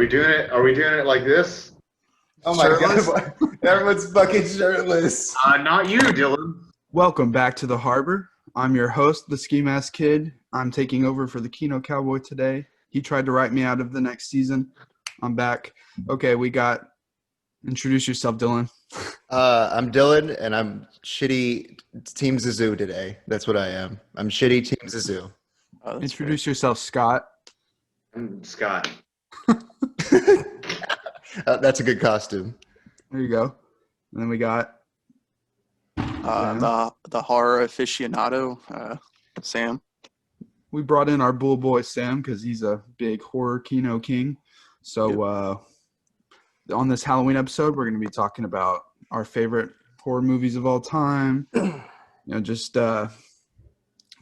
we doing it? Are we doing it like this? Oh my God. Everyone's fucking shirtless. Not you, Dylan. Welcome back to the Harbor. I'm your host, the Ski Mask Kid. I'm taking over for the Keno Cowboy today. He tried to write me out of the next season. I'm back. Okay, introduce yourself, Dylan. I'm Dylan, and I'm shitty Team Zazoo today. That's what I am. I'm shitty Team Zazoo. Oh, introduce yourself, Scott. I'm Scott. That's a good costume. There you go. And then we got the horror aficionado, Sam. We brought in our bull boy Sam because he's a big horror Keno king. So on this Halloween episode, we're going to be talking about our favorite horror movies of all time. Just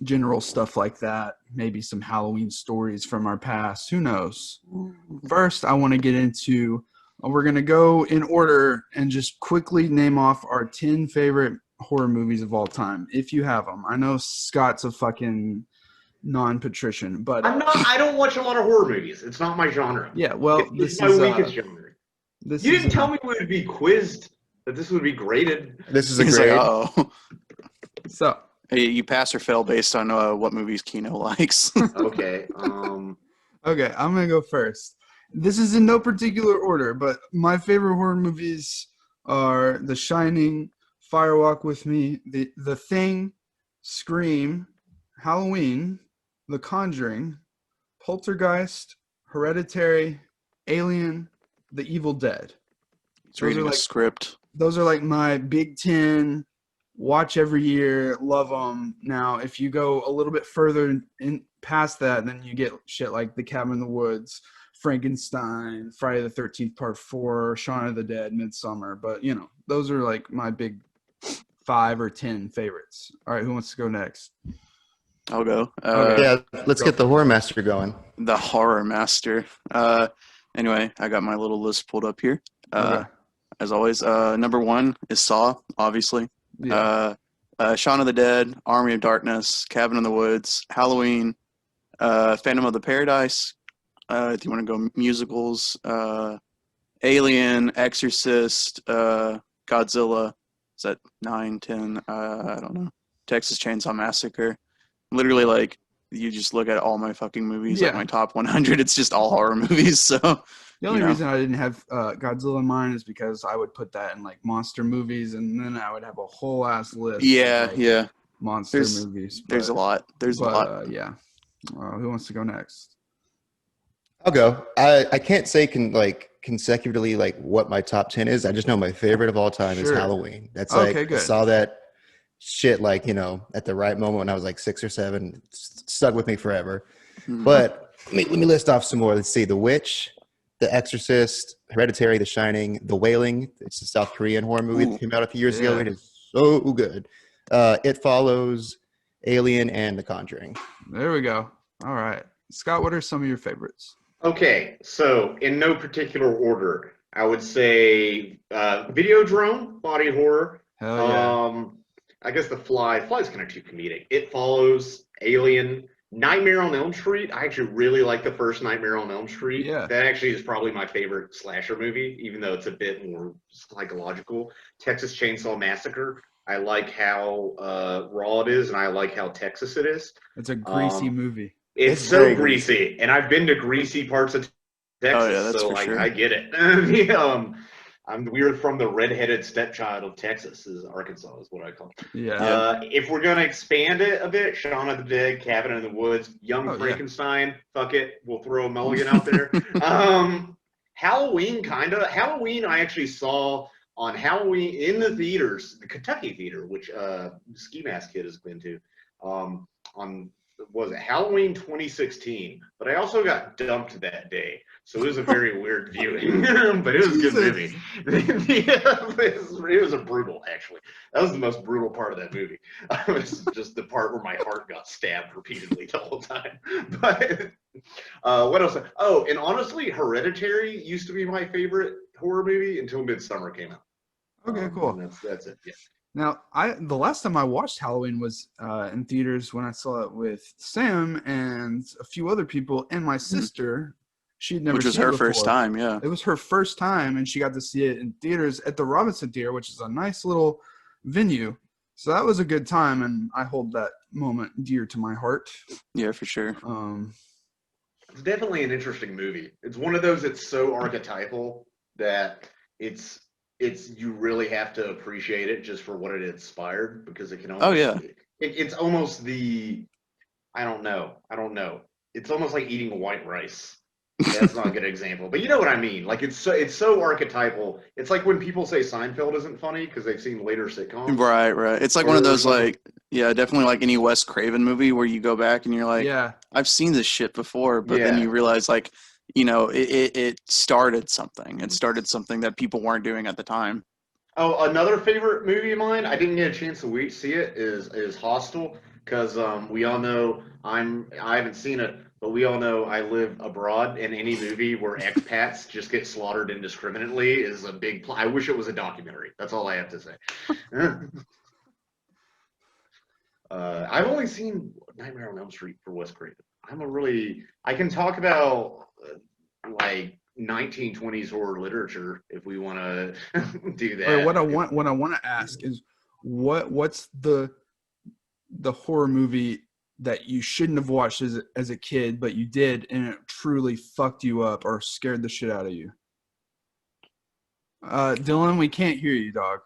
general stuff like that. Maybe some Halloween stories from our past. Who knows? First, I want to get into. We're going to go in order and just quickly name off our 10 favorite horror movies of all time, if you have them. I know Scott's a fucking non-patrician, but I'm not. I don't watch a lot of horror movies. It's not my genre. Yeah, well, this is my weakest genre. You didn't tell me we would be quizzed, that this would be graded. This is a grade. So you pass or fail based on what movies Keno likes. Okay. Okay, I'm gonna go first. This is in no particular order, but my favorite horror movies are The Shining, Fire Walk with Me, The Thing, Scream, Halloween, The Conjuring, Poltergeist, Hereditary, Alien, The Evil Dead. He's reading a script. Those are like my big 10, watch every year, love them. Now, if you go a little bit further in past that, then you get shit like The Cabin in the Woods, Frankenstein, Friday the 13th Part 4, Shaun of the Dead, Midsummer. But, those are like my big 5 or 10 favorites. All right, who wants to go next? I'll go. Let's get the horror master going. The horror master. Anyway, I got my little list pulled up here. Okay. As always, number 1 is Saw, obviously. Yeah. Shaun of the Dead, Army of Darkness, Cabin in the Woods, Halloween, Phantom of the Paradise. If you want to go musicals, Alien, Exorcist, Godzilla. Is that 9, 10? I don't know. Texas Chainsaw Massacre. Literally, like, you just look at all my fucking movies, like my top 100. It's just all horror movies. So the only reason I didn't have Godzilla in mind is because I would put that in like monster movies, and then I would have a whole ass list. Yeah. Monster movies. There's a lot. There's a lot. Yeah. Who wants to go next? I'll go. I can't say consecutively like what my top 10 is. I just know my favorite of all time is Halloween. That's okay, good. I saw that shit at the right moment when I was like 6 or 7. It stuck with me forever. Mm-hmm. But let me list off some more. Let's see. The Witch, The Exorcist, Hereditary, The Shining, The Wailing. It's a South Korean horror movie that came out a few years ago. It is so good. It Follows, Alien, and The Conjuring. There we go. All right. Scott, what are some of your favorites? Okay, so in no particular order, I would say Videodrome, body horror. Hell yeah. I guess The Fly. The Fly's kind of too comedic. It Follows, Alien, Nightmare on Elm Street. I actually really like the first Nightmare on Elm Street. Yeah. That actually is probably my favorite slasher movie, even though it's a bit more psychological. Texas Chainsaw Massacre. I like how raw it is, and I like how Texas it is. It's a greasy movie. It's so greasy, and I've been to greasy parts of Texas, so I get it. We're from the redheaded stepchild of Texas, Arkansas is what I call it. Yeah. If we're gonna expand it a bit, Shaun of the Dead, Cabin in the Woods, Young Frankenstein, fuck it, we'll throw a mulligan out there. Halloween, Halloween I actually saw on Halloween in the theaters, the Kentucky Theater, which Ski Mask Kid has been to, on Halloween 2016, but I also got dumped that day, so it was a very weird viewing, but it was a good movie. It was a brutal, actually. That was the most brutal part of that movie. It was just the part where my heart got stabbed repeatedly the whole time. But what else? Oh, and honestly, Hereditary used to be my favorite horror movie until Midsummer came out. Okay, cool. That's it. Yeah. Now, the last time I watched Halloween was in theaters when I saw it with Sam and a few other people and my sister. she'd never Which was seen it her before. first time, yeah. It was her first time, and she got to see it in theaters at the Robinson Theater, which is a nice little venue. So that was a good time, and I hold that moment dear to my heart. Yeah, for sure. It's definitely an interesting movie. It's one of those that's so archetypal that it's you really have to appreciate it just for what it inspired, because it can almost, Oh, yeah. It's almost the, I don't know. It's almost like eating white rice. That's not a good example, but you know what I mean. Like it's so archetypal. It's like when people say Seinfeld isn't funny because they've seen later sitcoms. Right. It's like one of those, like, yeah, definitely like any Wes Craven movie where you go back and you're like, Yeah. I've seen this shit before, but then you realize, like, you know, it started something. It started something that people weren't doing at the time. Oh, another favorite movie of mine, I didn't get a chance to see it, is Hostel, because we all know I haven't seen it, but we all know I live abroad, and any movie where expats just get slaughtered indiscriminately is a big I wish it was a documentary. That's all I have to say. I've only seen Nightmare on Elm Street for Wes Craven. I can talk about like 1920s horror literature if we want to do that. Or what I want to ask is what's the horror movie that you shouldn't have watched as a kid, but you did, and it truly fucked you up or scared the shit out of you? Dylan, we can't hear you, dog.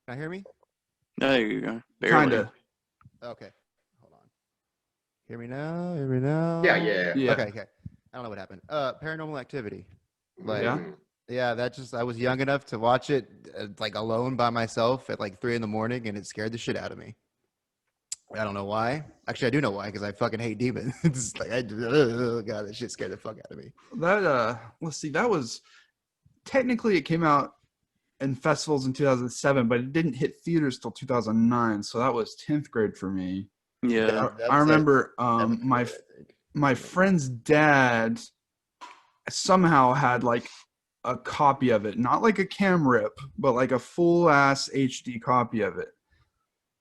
Can you hear me? There you go. Barely. Kinda. Okay. Hold on. Hear me now? Yeah. Okay. I don't know what happened. Paranormal Activity. Like, Yeah? yeah, I was young enough to watch it like alone by myself at like 3 a.m, and it scared the shit out of me. I don't know why. Actually, I do know why, because I fucking hate demons. It's like, God, that shit scared the fuck out of me. That let's see, that was technically, it came out in festivals in 2007, but it didn't hit theaters till 2009. So that was 10th grade for me. Yeah. I remember I think. my friend's dad somehow had like a copy of it, not like a cam rip, but like a full ass HD copy of it.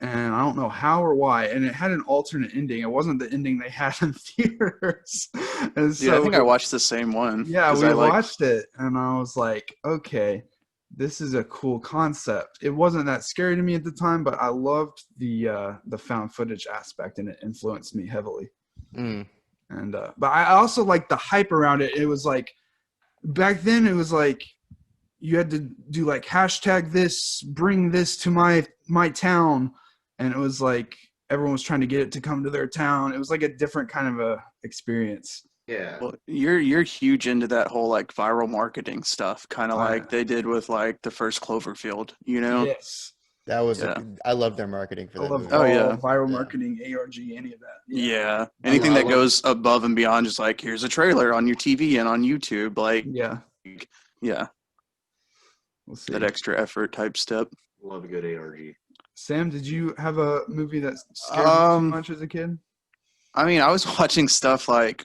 And I don't know how or why. And it had an alternate ending. It wasn't the ending they had in theaters. And so, Yeah, I think I watched the same one. yeah, 'cause we I like- watched it, and I was like, okay, this is a cool concept. It wasn't that scary to me at the time, but I loved the found footage aspect, and it influenced me heavily. Mm. And but I also like the hype around it. It was like back then it was like you had to do like hashtag this, bring this to my town, and it was like everyone was trying to get it to come to their town. It was like a different kind of a experience. Yeah. Well, you're huge into that whole like viral marketing stuff, kind of like they did with like the first Cloverfield, you know? Yes. That was Yeah. I love their marketing for I that love movie. Oh, yeah. viral Yeah. marketing, ARG, any of that. Yeah. Anything that goes above and beyond, just like here's a trailer on your TV and on YouTube, like Yeah. yeah, We'll see. that extra effort type step. Love a good ARG. Sam, did you have a movie that scared you too much as a kid? I mean, I was watching stuff like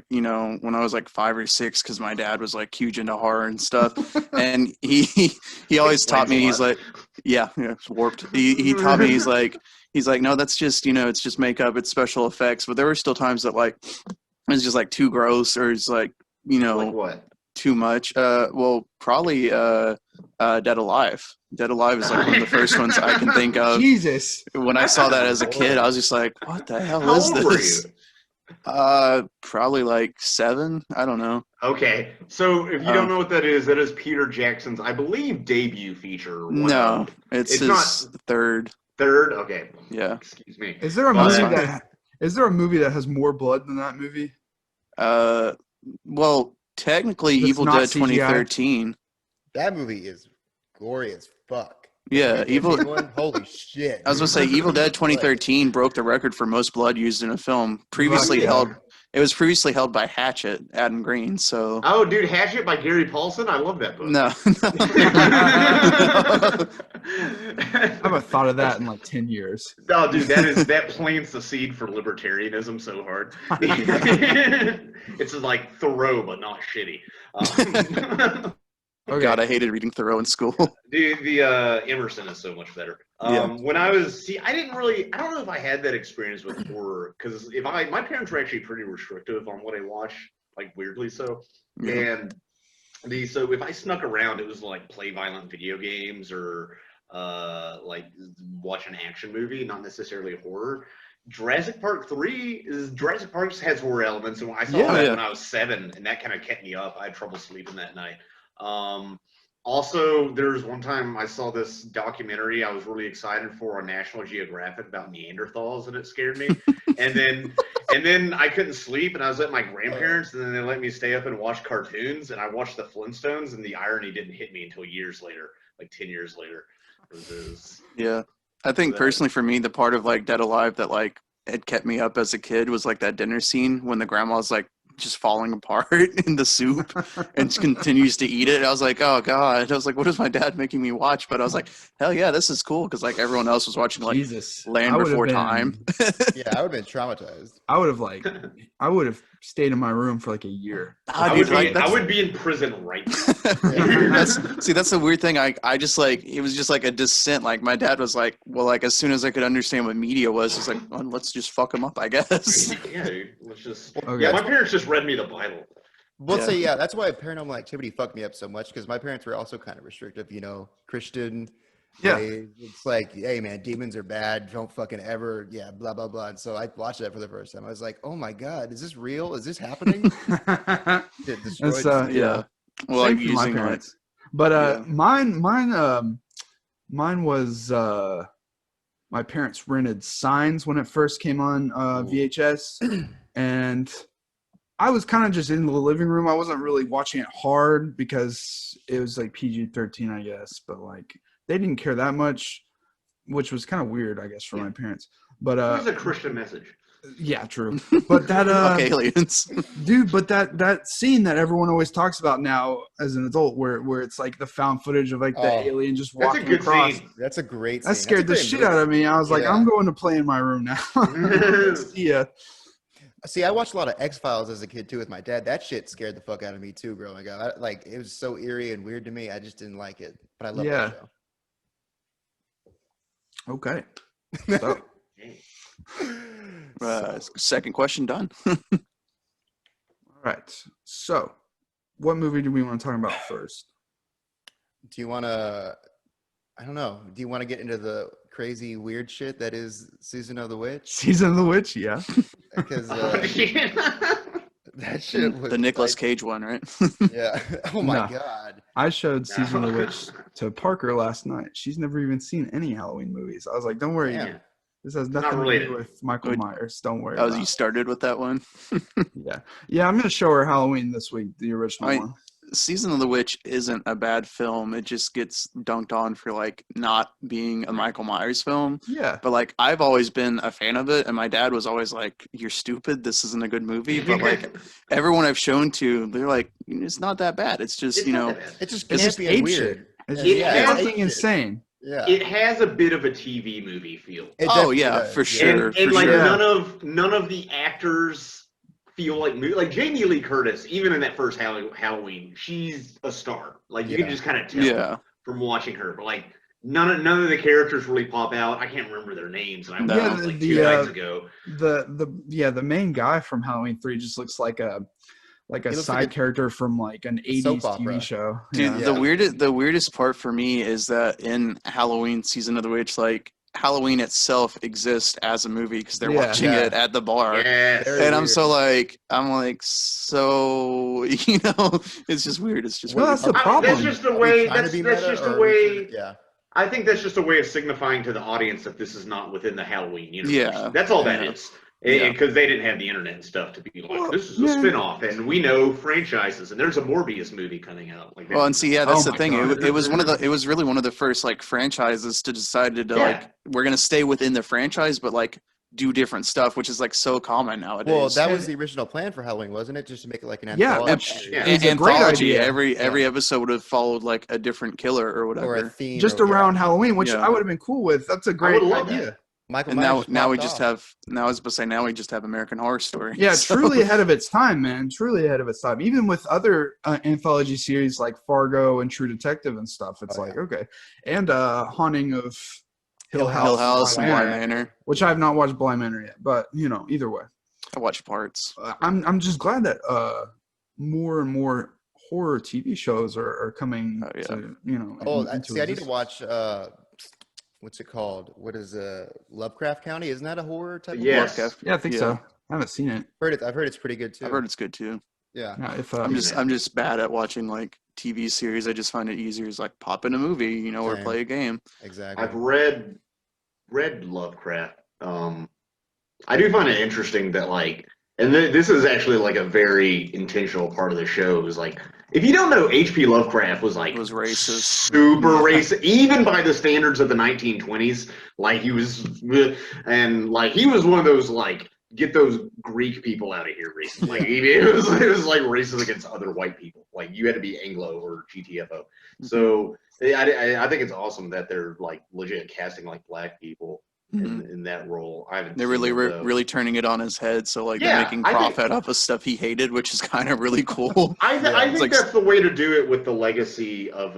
you know, when I was like 5 or 6, because my dad was like huge into horror and stuff, and he always taught me. He's like, yeah, it's warped. He taught me. He's like, no, that's just, you know, it's just makeup, it's special effects. But there were still times that like it was just like too gross, or it's like, you know, Like what? too much. Well, probably Dead Alive. Dead Alive is like one of the first ones I can think of. Jesus. When I saw that as a kid, I was just like, what the hell How is old were this? you? Probably like 7. I don't know. Okay, so if you don't know what that is Peter Jackson's, I believe, debut feature. No, it's his not third. third. Okay, Yeah. excuse me. Is there a Well, movie that's is there a movie that has more blood than that movie? Well, technically, That's Evil not Dead CGI? 2013. That movie is gory as fuck. Yeah, Evil. Holy shit. I was gonna say Evil Dead 2013 broke the record for most blood used in a film. Previously yeah. held. It was previously held by Hatchet, Adam Green. So. Oh, dude, Hatchet by Gary Paulson. I love that book. No. I haven't thought of that in like 10 years. Oh, dude, that plants the seed for libertarianism so hard. It's like Thoreau, but not shitty. Okay. God, I hated reading Thoreau in school. The Emerson is so much better. When I don't know if I had that experience with horror, because my parents were actually pretty restrictive on what I watched. like weirdly so. Yeah. And so if I snuck around, it was like play violent video games or like watch an action movie, not necessarily horror. Jurassic Park has horror elements, and I saw Yeah. that Yeah. when I was 7, and that kind of kept me up. I had trouble sleeping that night. Also, there's one time I saw this documentary I was really excited for on National Geographic about Neanderthals, and it scared me. and then I couldn't sleep, and I was at my grandparents', and then they let me stay up and watch cartoons, and I watched the Flintstones, and the irony didn't hit me until years later, like 10 years later. Yeah. I think personally for me, the part of like Dead Alive that like it kept me up as a kid was like that dinner scene when the grandma's like just falling apart in the soup and continues to eat it. I was like, oh God. I was like, what is my dad making me watch? But I was like, hell yeah, this is cool because like everyone else was watching like Jesus. Land Before Time. Yeah, I would have been traumatized. I would have stayed in my room for like a year. I would be in prison right now. That's the weird thing. I just like it was just like a descent. Like my dad was like, well, like as soon as I could understand what media was, it's like, well, let's just fuck him up, I guess. Yeah, dude. Let's just. Okay. Yeah, my parents just read me the Bible. Well, so yeah, that's why paranormal activity fucked me up so much because my parents were also kind of restrictive, Christian. Yeah. It's like, hey man, demons are bad. Don't fucking ever, blah blah blah. And so I watched that for the first time. I was like, oh my God, is this real? Is this happening? It destroyed That's, me. Yeah. Well, Same like for my using like parents. But yeah. mine was my parents rented Signs when it first came on VHS, and I was kind of just in the living room. I wasn't really watching it hard because it was like PG-13, I guess. But like they didn't care that much, which was kind of weird, I guess, for my parents. But it was a Christian message. Yeah, true. But that fuck aliens. dude, but that scene that everyone always talks about now as an adult where it's like the found footage of like the alien just That's a walking good across. scene. That's a great scene. That scared the shit out of me. I was like, I'm going to play in my room now. See ya. See, I watched a lot of X-Files as a kid too with my dad. That shit scared the fuck out of me too growing up. Like it was so eerie and weird to me. I just didn't like it. But I love that show. Okay. So, Second question done. all right. So, what movie do we want to talk about first? Do you want to? I don't know. Do you want to get into the crazy weird shit that is Season of the Witch? Season of the Witch, yeah. Because that shit was the Nicolas like, Cage one, right? Yeah. Oh my God. I showed Season of the Witch to Parker last night. She's never even seen any Halloween movies. I was like, don't worry. Yeah. This has nothing to do with Michael Myers. Don't worry. Oh, you started with that one? Yeah, I'm going to show her Halloween this week, the original one. Season of the Witch isn't a bad film. It just gets dunked on for like not being a Michael Myers film. Yeah. But like I've always been a fan of it, and my dad was always like, "You're stupid. This isn't a good movie." But like everyone I've shown to, they're like, "It's not that bad. It's just it's just campy and weird. It's fucking insane." Yeah. It has a bit of a TV movie feel. For sure. And like none of the actors feel like Jamie Lee Curtis, even in that first Halloween, she's a star. Like you can just kind of tell from watching her. But like none of the characters really pop out. I can't remember their names. And I watched like 2 nights ago. The main guy from Halloween 3 just looks like a side character from like an 80s TV show. Dude, the weirdest part for me is that in Halloween Season of the Witch, like Halloween itself exists as a movie because they're watching it at the bar. Yes. And I'm like, so it's just weird. It's just weird. That's the problem. That's just the way. That's just a way. Yeah. I think that's just a way of signifying to the audience that this is not within the Halloween universe. Yeah. That's all that is. Because they didn't have the internet and stuff to be like, this is a spinoff, and we know franchises, and there's a Morbius movie coming out. Like that. Well, and see, that's the thing. It was really one of the first like franchises to decide to like we're gonna stay within the franchise, but like do different stuff, which is like so common nowadays. Well, that was the original plan for Halloween, wasn't it? Just to make it like an anthology. It's a great idea. Every episode would have followed like a different killer or whatever, or a theme, just around Halloween, which I would have been cool with. That's a great idea. That. Michael and now we just have American Horror Story. Yeah, truly ahead of its time, man. Truly ahead of its time. Even with other anthology series like Fargo and True Detective and stuff, it's okay. And Haunting of Hill House and Bly Manor, which I have not watched Bly Manor yet, but either way, I watched parts. I'm just glad that more and more horror TV shows are coming Oh, yeah. to, into See, I need to existence. watch. What's it called? What is Lovecraft County? Isn't that a horror type? Of Yes. Lovecraft. Yeah, I think so. I haven't seen it. I've heard it's pretty good too. I've heard it's good too. Yeah. Yeah, if I'm just bad at watching like TV series. I just find it easier to like pop in a movie, or Same. play a game. Exactly. I've read Lovecraft. I do find it interesting that like, and this is actually like a very intentional part of the show. Is like, if you don't know, H.P. Lovecraft was like Was racist. super racist, even by the standards of the 1920s. Like he was, and like he was one of those like, get those Greek people out of here racist. Like it was like racist against other white people. Like you had to be Anglo or GTFO. So I think it's awesome that they're like legit casting like black people in that role. I haven't. They're seen really it, though. really turning it on his head. So like Yeah, they're making I think- profit off of stuff he hated, which is kind of really cool. I It's think like- that's the way to do it with the legacy of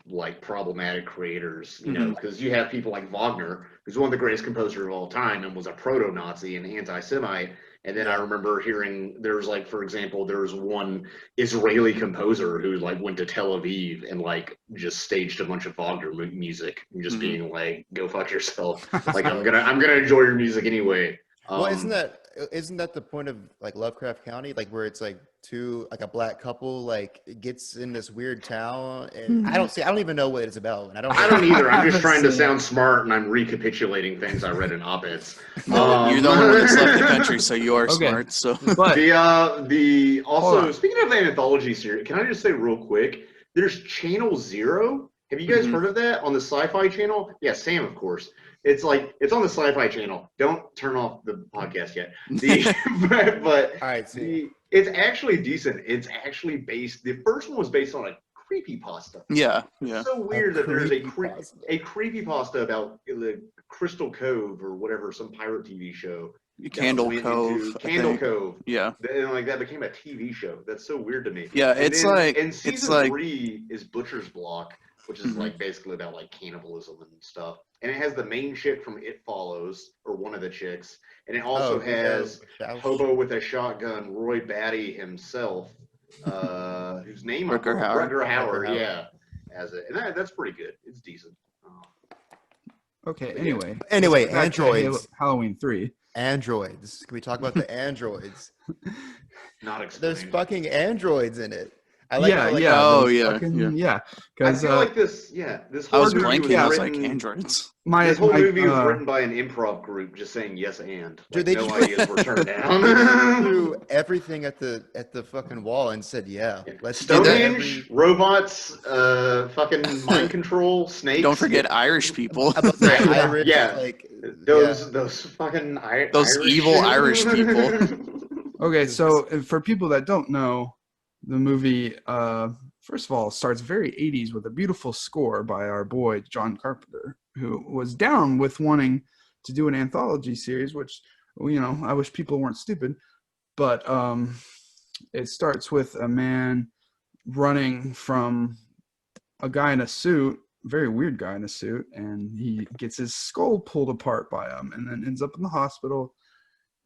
like problematic creators, because you have people like Wagner, who's one of the greatest composers of all time and was a proto-Nazi and anti-Semite. And then I remember hearing there's like, for example, there's one Israeli composer who like went to Tel Aviv and like just staged a bunch of Wagner music and just being like, "Go fuck yourself." Like I'm gonna enjoy your music anyway. Well, isn't that the point of like Lovecraft County, like where it's like a black couple like gets in this weird town, and I don't even know what it's about, and I don't either. I'm just haven't trying to seen sound smart, and I'm recapitulating things I read in op-eds. You're the only one that's left the country, so you are Okay. smart. So But The Hold also on. speaking of the anthology series, can I just say real quick? There's Channel Zero. Have you guys heard of that on the Sci-Fi Channel? Yeah, Sam, of course. It's on the Sci-Fi Channel. Don't turn off the podcast yet. But All right, see. it's actually decent. It's actually based. The first one was based on a creepypasta. yeah. It's so weird that there's a creepypasta. creepypasta about the Crystal Cove or whatever, some pirate TV show. Candle went Cove. into I Candle think. Cove. Yeah. And like that became a TV show. That's so weird to me. Yeah, And it's then- like- and it's season like- 3 is Butcher's Block, which is Mhm. like basically about like cannibalism and stuff. And it has the main chick from It Follows, or one of the chicks, and it also has Hobo with a Shotgun, Roy Batty himself, whose name Rutger Hauer. Rutger Hauer, Rutger Hauer. yeah, as it, and that's pretty good. It's decent. okay, But yeah. back Anyway, to androids. Halloween 3. Androids. Can we talk about the androids? Not There's explained. fucking androids in it. I Yeah, how, like, yeah. Oh, there's yeah, fucking- yeah. I Because feel like this I was whole movie blanking. I was like written- androids. This whole movie was written by an improv group just saying yes and. Like, Dude, they no just- ideas were turned they down. threw everything at the fucking wall and said, "Yeah, let's do that." Stonehenge, robots, fucking mind control, snakes. Don't forget Irish people. About the Irish, Yeah. like those fucking Those Irish evil Irish people. Okay, so for people that don't know, the movie, first of all, starts very 80s with a beautiful score by our boy John Carpenter, who was down with wanting to do an anthology series, which, I wish people weren't stupid. But it starts with a man running from a guy in a suit, very weird guy in a suit, and he gets his skull pulled apart by him and then ends up in the hospital.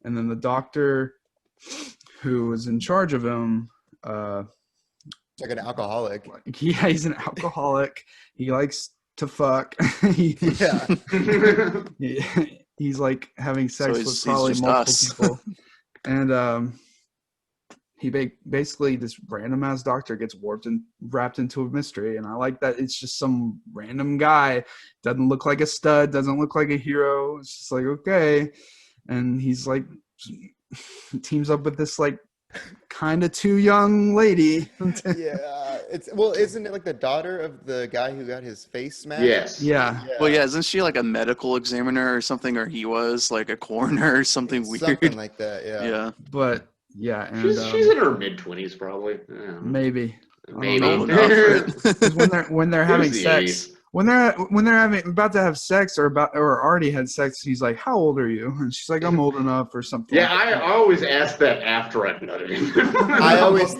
And then the doctor who is in charge of him, it's like an alcoholic. he's an alcoholic. He likes to fuck. Yeah, He's like having sex So with he's probably just multiple us. people. And he basically, this random ass doctor gets wrapped into a mystery. And I like that it's just some random guy, doesn't look like a stud, doesn't look like a hero. It's just like, okay. And he's like, teams up with this like kind of too young lady. yeah. Isn't it like the daughter of the guy who got his face smashed? Yes. Yeah. Well, yeah, isn't she like a medical examiner or something, or he was like a coroner or something weird? something like that. Yeah. Yeah. But yeah, and She's in her mid-20s probably. Yeah. maybe. Maybe. Old enough, right? 'Cause when they're having the sex, 80s. when they're about to have sex or already had sex, he's like, "How old are you?" And she's like, "I'm old enough," or something. Yeah, like I always ask that after I've nutted him. I always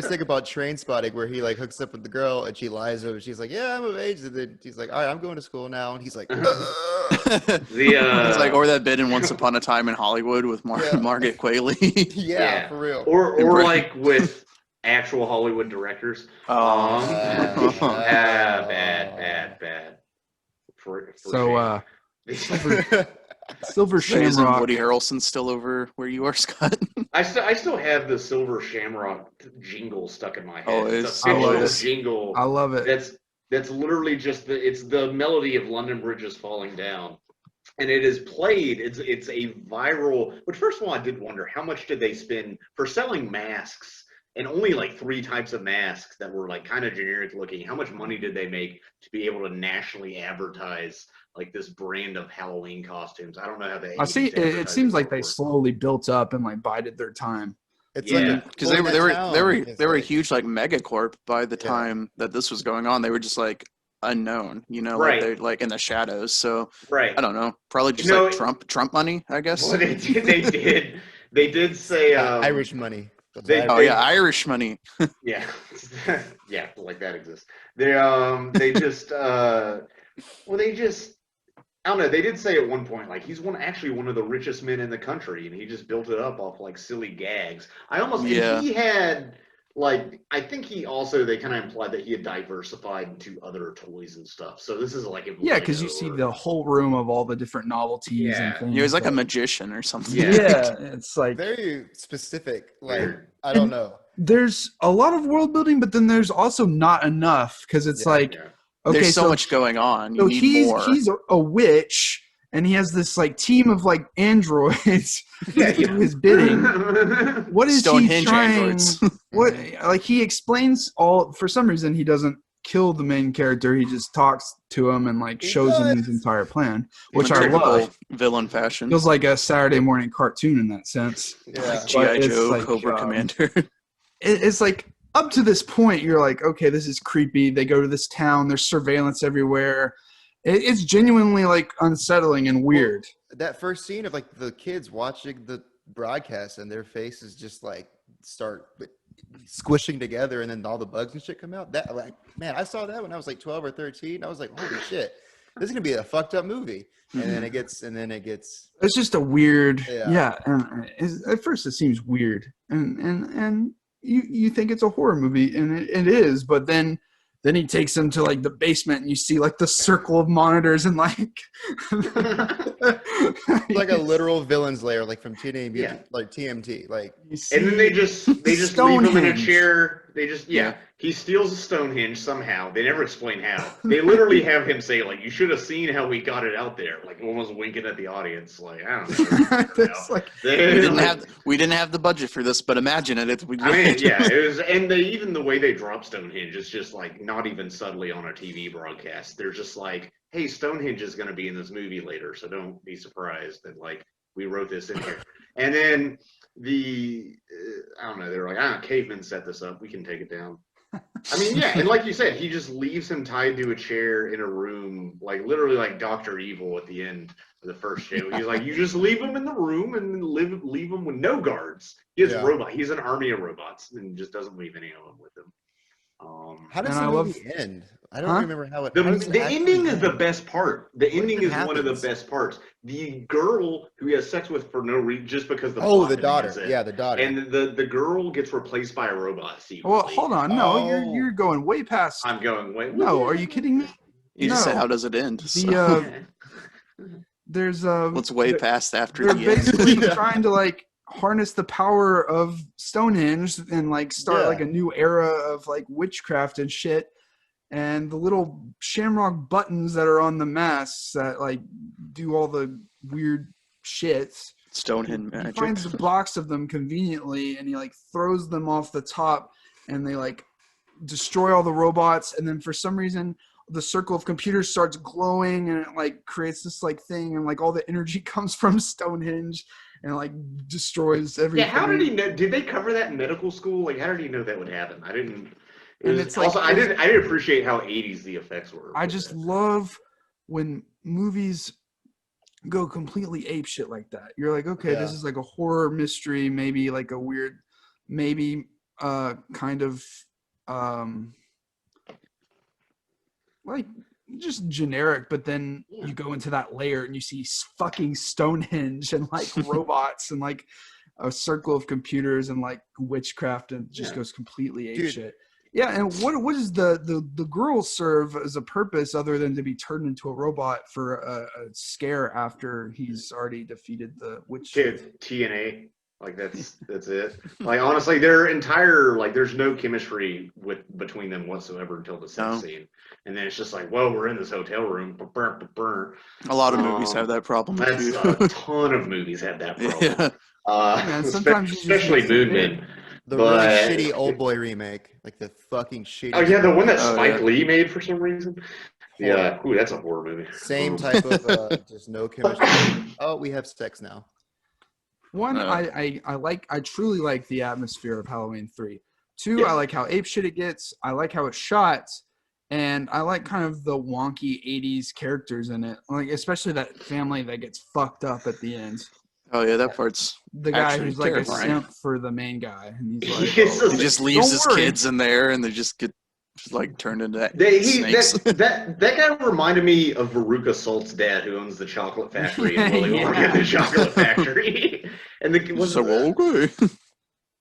think about Train Spotting, where he like hooks up with the girl and she lies to him. She's like, "Yeah, I'm of age." And then he's like, "All right, I'm going to school now." And he's like, It's like, or that bit in Once Upon a Time in Hollywood with Margaret Qualley. yeah, for real. Or like with actual Hollywood directors. Bad. So, shame. Silver Isn't Shamrock. Woody Harrelson still over where you are, Scott? I still have the Silver Shamrock jingle stuck in my head. Oh, it's I a love fictional it. jingle. I love it. That's literally just it's the melody of London Bridges Falling Down. And it is played, it's a viral, but first of all, I did wonder how much did they spend for selling masks, and only like 3 types of masks that were like kind of generic looking. How much money did they make to be able to nationally advertise like this brand of Halloween costumes? I don't know how they. I see. It seems like they slowly built up and like bided their time. It's Yeah. Because they were a huge like megacorp by the time that this was going on. They were just like unknown, Right. like they're like in the shadows. So right. I don't know, probably just like Trump money, I guess. Well, they did say Irish money. Irish money. Yeah, yeah, like that exists. They just I don't know. They did say at one point like he's actually one of the richest men in the country, and he just built it up off like silly gags. And he had like I think he also they kind of implied that he had diversified into other toys and stuff. So this is like because you see the whole room of all the different novelties and things. He was like a magician or something. Yeah, it's like very specific. Like I don't know. There's a lot of world building, but then there's also not enough because it's okay, there's so much going on. You need more. He's a witch, and he has this like team of like androids do his bidding. What is Stonehenge he trying? androids. What like he explains all for some reason he doesn't kill the main character. He just talks to him and like shows him his entire plan, which I love. Villain fashion. Feels like a Saturday morning cartoon in that sense. Yeah. Like G.I. Joe, Cobra Commander. It's like up to this point, you're like, okay, this is creepy. They go to this town. There's surveillance everywhere. It's genuinely like unsettling and weird. That first scene of like the kids watching the broadcast and their faces just like start squishing together, and then all the bugs and shit come out. That like, man, I saw that when I was like 12 or 13. I was like, holy shit, this is gonna be a fucked up movie. And then it gets. It's just a weird. Yeah. And at first it seems weird, and you think it's a horror movie, and it is, but then he takes him to like the basement, and you see like the circle of monitors and like like a literal villain's lair, like from like TMT, like. And then they just leave him in a chair. He steals a Stonehenge somehow. They never explain how. They literally have him say like, "You should have seen how we got it out there," like almost winking at the audience. Like I don't know. We didn't have the budget for this, but imagine it. It was, and even the way they drop Stonehenge is just like not even subtly on a TV broadcast. They're just like, "Hey, Stonehenge is going to be in this movie later, so don't be surprised that like we wrote this in here." And then I don't know. They're like, cavemen set this up. We can take it down. I mean, yeah, and like you said, he just leaves him tied to a chair in a room, like literally like Dr. Evil at the end of the first show. He's like, you just leave him in the room and leave him with no guards. He has robot. He's an army of robots and just doesn't leave any of them with him. How does the movie end? I don't remember how it. The ending is the best part. The ending is one of the best parts. The girl who he has sex with for no reason, just because the daughter, the daughter, and the girl gets replaced by a robot. Well, hold on, no, you're going way past. I'm going way. No, are you kidding me? You just said how does it end? There's what's way past after they're the end? basically trying to like harness the power of Stonehenge and like start like a new era of like witchcraft and shit. And the little shamrock buttons that are on the masks that like do all the weird shits. Stonehenge magic. He finds a box of them conveniently, and he like throws them off the top, and they like destroy all the robots. And then for some reason, the circle of computers starts glowing, and it like creates this like thing, and like all the energy comes from Stonehenge, and like destroys everything. Yeah, how did he know? Did they cover that in medical school? Like, how did he know that would happen? I didn't. And it's like also I did appreciate how 80s the effects were. I just love when movies go completely ape shit like that. You're like, okay, this is like a horror mystery, maybe like a weird, maybe kind of like just generic, but then you go into that layer and you see fucking Stonehenge and like robots and like a circle of computers and like witchcraft, and it just goes completely ape shit. Yeah, and what does the girl serve as a purpose other than to be turned into a robot for a scare after he's already defeated the witch? TNA, like that's it. Like honestly, their entire like there's no chemistry between them whatsoever until the sex scene, and then it's just like, well, we're in this hotel room. A lot of movies have that problem. That's a ton of movies have that problem. Yeah, sometimes especially Moon Men. The really shitty Old Boy remake, like the fucking shitty. Oh yeah, the one that Spike Lee made for some reason. Yeah, ooh, that's a horror movie. Same type of just no chemistry. Oh, we have sex now. One, I truly like the atmosphere of Halloween 3. 2, I like how ape shit it gets. I like how it's shot, and I like kind of the wonky 80s characters in it, like especially that family that gets fucked up at the end. Oh yeah, that part's the guy who's like terrifying. a simp for the main guy, and he's like, he just leaves his kids in there, and they just get like turned into snakes. That guy reminded me of Veruca Salt's dad, who owns the chocolate factory in Willy Wonka and the Chocolate Factory. And okay.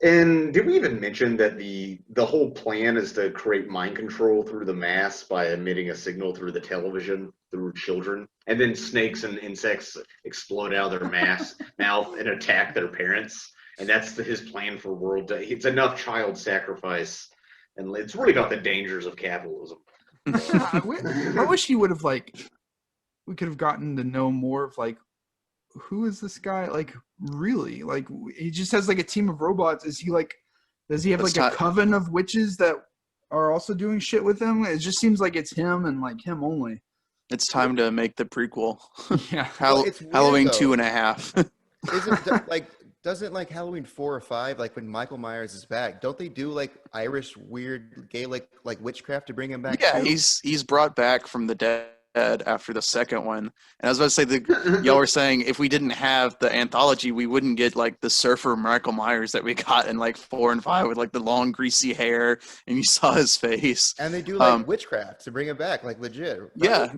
And did we even mention that the whole plan is to create mind control through the mass by emitting a signal through the television through children, and then snakes and insects explode out of their mouth and attack their parents, and that's his plan for world. It's enough child sacrifice, and it's really about the dangers of capitalism. I wish he would have we could have gotten to know more of who is this guy? Like, really? Like, he just has like a team of robots. Is he like, does he have like a coven of witches that are also doing shit with him? It just seems like it's him and like him only. It's time to make the prequel. Yeah. Halloween 2.5. Doesn't like Halloween 4 or 5, like when Michael Myers is back, don't they do like Irish weird gay like witchcraft to bring him back? Yeah, too? he's brought back from the dead after the second one. And I was about to say, y'all were saying if we didn't have the anthology, we wouldn't get like the surfer Michael Myers that we got in like 4 and 5 with like the long greasy hair and you saw his face. And they do like witchcraft to bring him back, like legit. Yeah.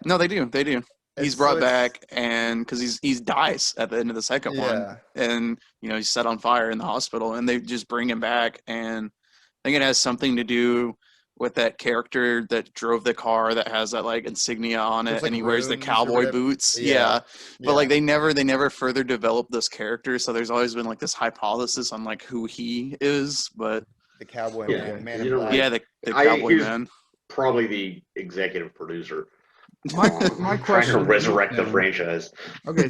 No, they do. He's brought back, and because he dies at the end of the second one, and he's set on fire in the hospital, and they just bring him back, and I think it has something to do with that character that drove the car that has that like insignia on it, and he wears the cowboy boots. But like they never further developed this character, so there's always been like this hypothesis on like who he is, but the cowboy man in black. Yeah, the cowboy man. Probably the executive producer. My question, trying to resurrect the franchise. Okay,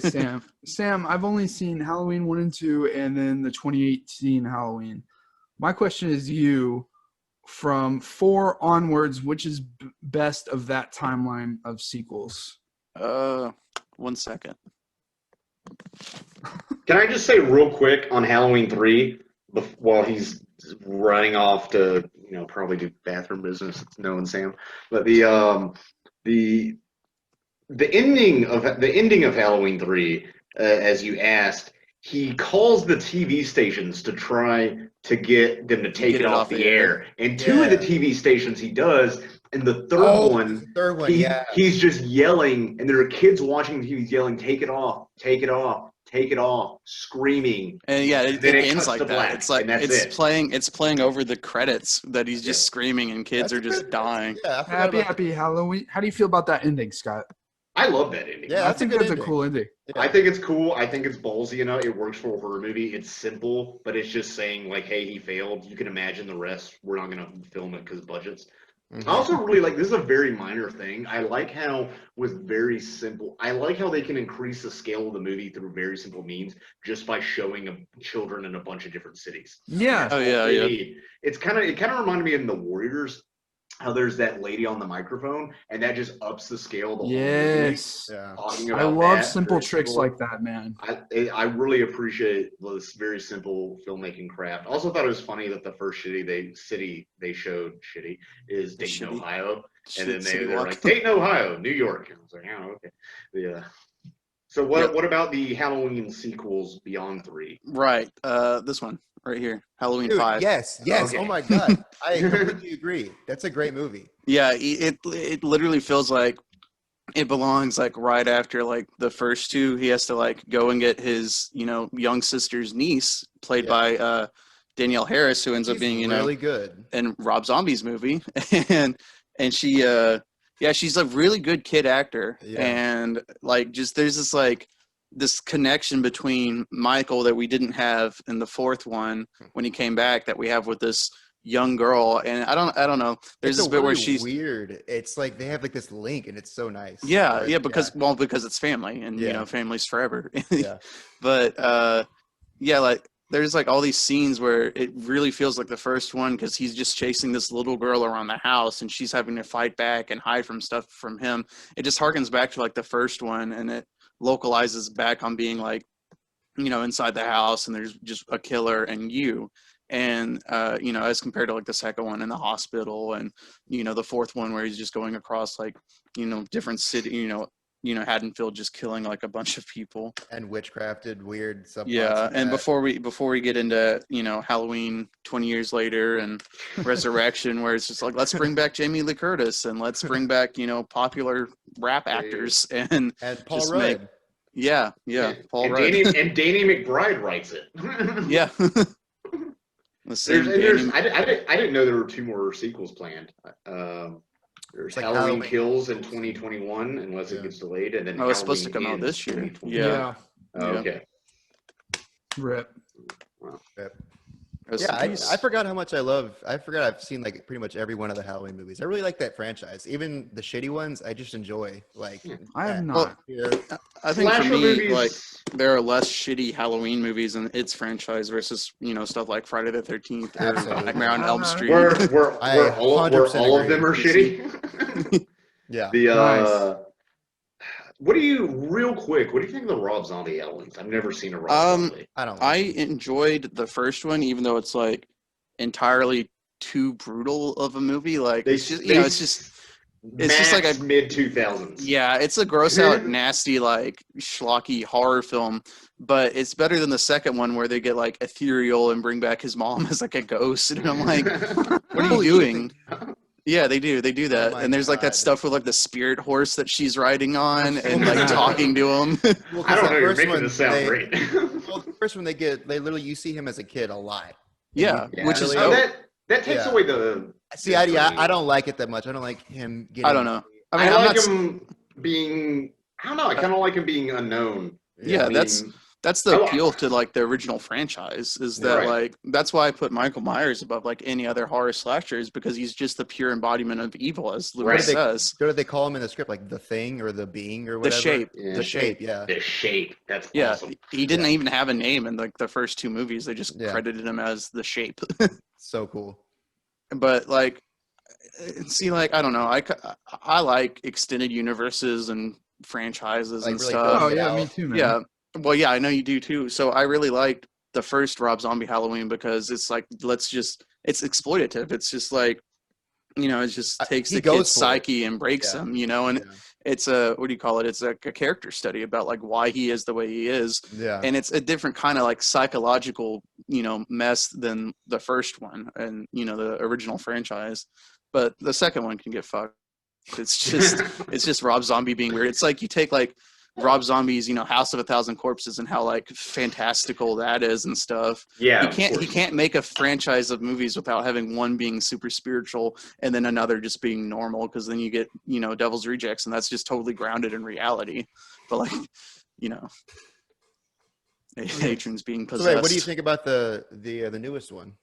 Sam, I've only seen Halloween 1 and 2 and then the 2018 Halloween. My question is from 4 onwards, which is best of that timeline of sequels? 1 second. Can I just say real quick on Halloween 3 while he's running off to probably do bathroom business, knowing Sam, but the ending of Halloween 3, as you asked, he calls the TV stations to try to get them to take it off the air. And 2 of the TV stations he does, and the third one, he's just yelling, and there are kids watching the TV yelling, "Take it off, take it off, take it off," screaming. And it ends like that. Black, it's like it's playing over the credits that he's just screaming, and kids are just dying. Yeah, happy Halloween. How do you feel about that ending, Scott? I love that ending. Yeah, I think that's a cool ending. Yeah. I think it's cool. I think it's ballsy. It works for a horror movie. It's simple, but it's just saying like, "Hey, he failed. You can imagine the rest. We're not going to film it because budgets." Mm-hmm. I also really like, this is a very minor thing. I like how with very simple, I like how they can increase the scale of the movie through very simple means just by showing children in a bunch of different cities. Yeah. Oh yeah, yeah. It kind of reminded me of The Warriors. how there's that lady on the microphone, and that just ups the scale of the whole movie. Yes. Yeah. Talking I about love that, simple very tricks simple. like that, man. I really appreciate this very simple filmmaking craft. Also thought it was funny that the first city they showed is Dayton, Shitty. Ohio, and then City they're Walk. like Dayton, Ohio, New York. And I was like, oh, okay, yeah. So what about the Halloween sequels beyond 3? Right. This one right here, Halloween Dude, 5. yes. Okay. Oh my God. I completely agree. That's a great movie. Yeah, it literally feels like it belongs like right after like the first two. He has to like go and get his young sister's niece, played Yeah. by Danielle Harris, who ends up He's being really good. in Rob Zombie's movie, and she yeah, she's a really good kid actor, Yeah. and like just there's this connection between Michael that we didn't have in the fourth one when he came back that we have with this young girl. And I don't know, there's It's this a bit where really she's weird. It's like they have like this link, and it's so nice. yeah, But, yeah, because it's family, and Yeah. family's forever. Yeah. But yeah, like there's like all these scenes where it really feels like the first one because he's just chasing this little girl around the house and she's having to fight back and hide from stuff from him. It just harkens back to like the first one, and it localizes back on being like inside the house and there's just a killer and and as compared to like the second one in the hospital, and the fourth one where he's just going across like different city, Haddonfield, just killing like a bunch of people. And witchcrafted weird subplots. Yeah, in and that. before we get into Halloween 20 years later and Resurrection, where it's just like let's bring back Jamie Lee Curtis and let's bring back popular rap actors and Paul just Rudd. yeah Paul and Rudd. Danny McBride writes it. Yeah. The same I didn't know there were 2 more sequels planned. There's like Halloween Halloween Kills in 2021, unless it gets delayed, and then Oh, it's supposed to Halloween come out Ends this year. 2021. Yeah. Oh, Yeah. okay. Rip. Rest Yeah, in peace. I forgot how much I forgot I've seen like pretty much every one of the Halloween movies. I really like that franchise. Even the shitty ones, I just enjoy. Like I have that. not. Yeah. I think Slasher for me, movies, like there are less shitty Halloween movies in its franchise versus stuff like Friday the 13th or Absolutely. Nightmare on Elm Street. where I all of 100% them are agree. shitty. Yeah. The Nice. what do you think of the Rob Zombie Halloween? I've never seen a Rob Zombie. I don't. I enjoyed the first one, even though it's like entirely too brutal of a movie. Like it's just it's just like a mid 2000s. Yeah, it's a gross out, nasty, like schlocky horror film, but it's better than the second one where they get like ethereal and bring back his mom as like a ghost, and I'm like, what are you doing? Yeah, they do that, my and there's like that God. stuff with like the spirit horse that she's riding on and like talking to him. Well, I 'cause don't that know. You're first making one, this sound great. Well, the first one they literally you see him as a kid a lot. Yeah, Yeah. which is really- dope. that takes Yeah. away the. See, I don't like it that much. I don't like him getting. I don't know. I mean, I I'm like not. him being. I don't know. I kind of like him being unknown. Yeah, I mean, that's the appeal to like the original franchise is that Right. like that's why I put Michael Myers above like any other horror slashers, because he's just the pure embodiment of evil, as Louis Right. says. What did they call him in the script? Like the thing or the being or whatever. The shape. Yeah. The shape. Yeah. the shape. That's Yeah, awesome. he didn't Yeah. even have a name in like the first 2 movies. They just Yeah. credited him as the shape. So cool. But like, see, like I don't know. I like extended universes and franchises Like and really stuff. Oh filling it yeah, out. me too, man. Yeah. Well, yeah, I know you do too. So I really liked the first Rob Zombie Halloween because it's like it's exploitative. It's just like it just takes He the goes kid's for it. psyche and breaks Yeah. him, and Yeah. it's a what do you call it? It's like a character study about like why he is the way he is. Yeah. And it's a different kind of like psychological, mess than the first one and the original franchise. But the second one can get fucked. It's just Rob Zombie being weird. It's like you take like Rob Zombie's, House of a Thousand Corpses and how like fantastical that is and stuff. Yeah. He can't make a franchise of movies without having one being super spiritual and then another just being normal, because then you get, Devil's Rejects, and that's just totally grounded in reality. But like, Adrian's being possessed. So wait, what do you think about the newest one?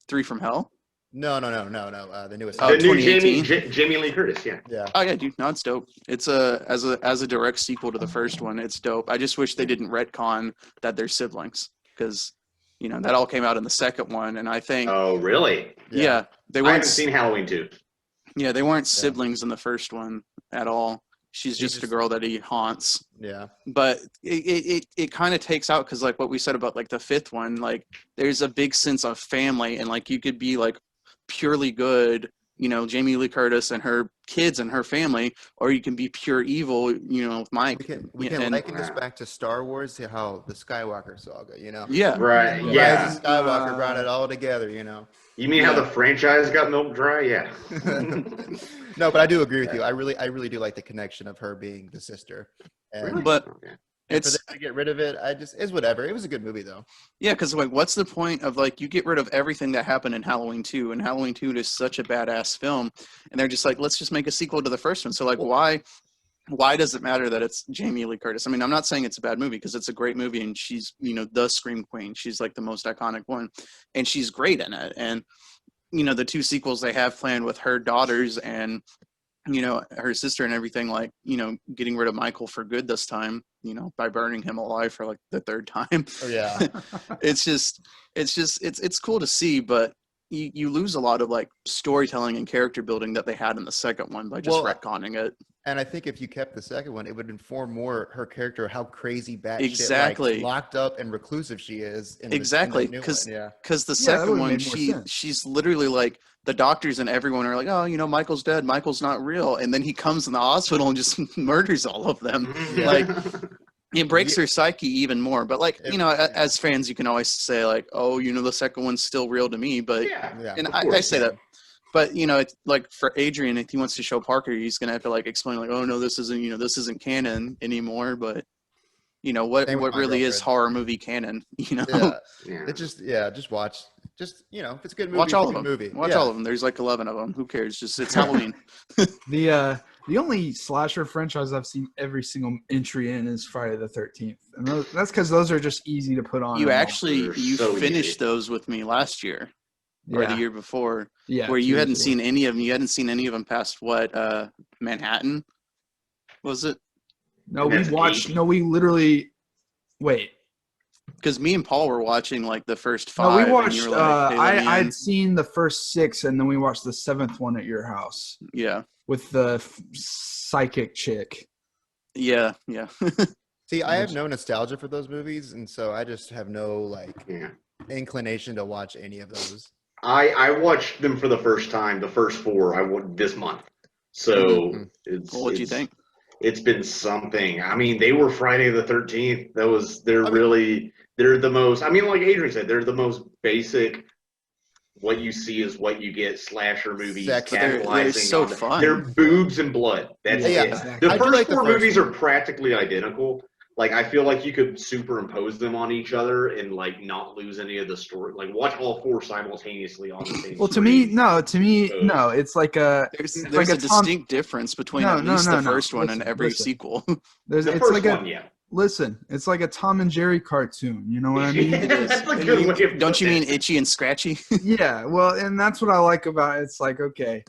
3 from Hell? No. The newest. Oh, one. The new 2018? Jamie Lee Curtis. Yeah. Yeah. Oh yeah, dude, no, it's dope. It's as a direct sequel to the first one. It's dope. I just wish they didn't retcon that they're siblings, because that all came out in the second one, and I think Oh, really? yeah, they I weren't. haven't seen Halloween 2. Yeah, they weren't siblings in the first one at all. She's just a girl that he haunts. Yeah. But it kind of takes out, because like what we said about like the fifth one, like there's a big sense of family, and like you could be like purely good, you know, Jamie Lee Curtis and her kids and her family, or you can be pure evil, you know, with Mike. We can liken this back to Star Wars, to how the Skywalker saga, you know? Yeah. Right. Rise Yeah. of Skywalker brought it all together, you know? You mean how the franchise got milk dry? Yeah. No, but I do agree with you. I really do like the connection of her being the sister. And, Really? But Okay. and for it's them to get rid of it, it's whatever. It was a good movie though. yeah, because like what's the point of like you get rid of everything that happened in Halloween 2, and Halloween 2 is such a badass film, and they're just like, let's just make a sequel to the first one. So like why does it matter that it's Jamie Lee Curtis? I mean, I'm not saying it's a bad movie, because it's a great movie, and she's, you know, the Scream Queen. She's like the most iconic one, and she's great in it. And you know, the 2 sequels they have planned with her daughters and, you know, her sister and everything, like, you know, getting rid of Michael for good this time, you know, by burning him alive for like the 3rd time. Oh yeah. it's cool to see, but you lose a lot of like storytelling and character building that they had in the second one by just retconning it. And I think if you kept the second one, it would inform more her character, how crazy batshit, Exactly. like, locked up and reclusive she is. Exactly, because because the second one, she's literally like, the doctors and everyone are like, oh, you know, Michael's dead, Michael's not real, and then he comes in the hospital and just murders all of them. Yeah. Like, it breaks her psyche even more. But like, you know, as fans, you can always say like, oh, you know, the second one's still real to me. But and I say that. But you know, it's like for Adrian, if he wants to show Parker, he's gonna have to like explain like, oh no, this isn't canon anymore. But you know, what really is horror movie canon? You know, just watch. Just, you know, if it's a good movie, watch all of them. Movie. Watch all of them. There's like 11 of them. Who cares? Just it's Halloween. The only slasher franchise I've seen every single entry in is Friday the 13th, and that's because those are just easy to put on. You finished those with me last year. Or the year before, where you hadn't seen any of them. You hadn't seen any of them past what, Manhattan? Was it? No, we watched. No, we literally. Wait. Because me and Paul were watching like the first 5. No, we watched. And you were like, hey, I'd seen the first 6, and then we watched the 7th one at your house. Yeah. With the psychic chick. Yeah. See, I have no nostalgia for those movies, and so I just have no inclination to watch any of those. I watched them for the first time, the first 4 this month. So What'd you think? It's been something. I mean, they were Friday the 13th. They're the most, I mean, like Adrian said, they're the most basic, what you see is what you get slasher movies. They're so fun. They're boobs and blood. That's it. Exactly. The first 4 movies are practically identical. Like, I feel like you could superimpose them on each other and, like, not lose any of the story. Like, watch all 4 simultaneously on the same Well, screen. no. It's like a... There's a distinct difference between at least the first one and every sequel. The first one, yeah. Listen, it's like a Tom and Jerry cartoon. You know what I mean? That's a good way of Don't you mean Itchy and Scratchy? Yeah, well, and that's what I like about it. It's like, okay,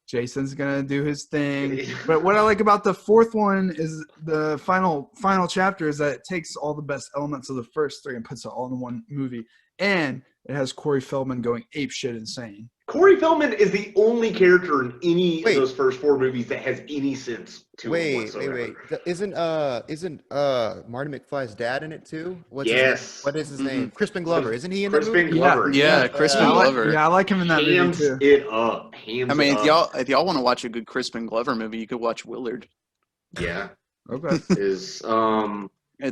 Jason's gonna do his thing. But what I like about the 4th one is the final chapter is that it takes all the best elements of the first 3 and puts it all in one movie. And it has Corey Feldman going apeshit insane. Corey Feldman is the only character in any of those first 4 movies that has any sense to it whatsoever. Isn't Marty McFly's dad in it too? What is his name? Crispin Glover. Isn't he in the movie? Crispin Glover. Yeah, Crispin Glover. I like him in that movie too. It up. If y'all want to watch a good Crispin Glover movie, you could watch Willard. Yeah. Okay. It's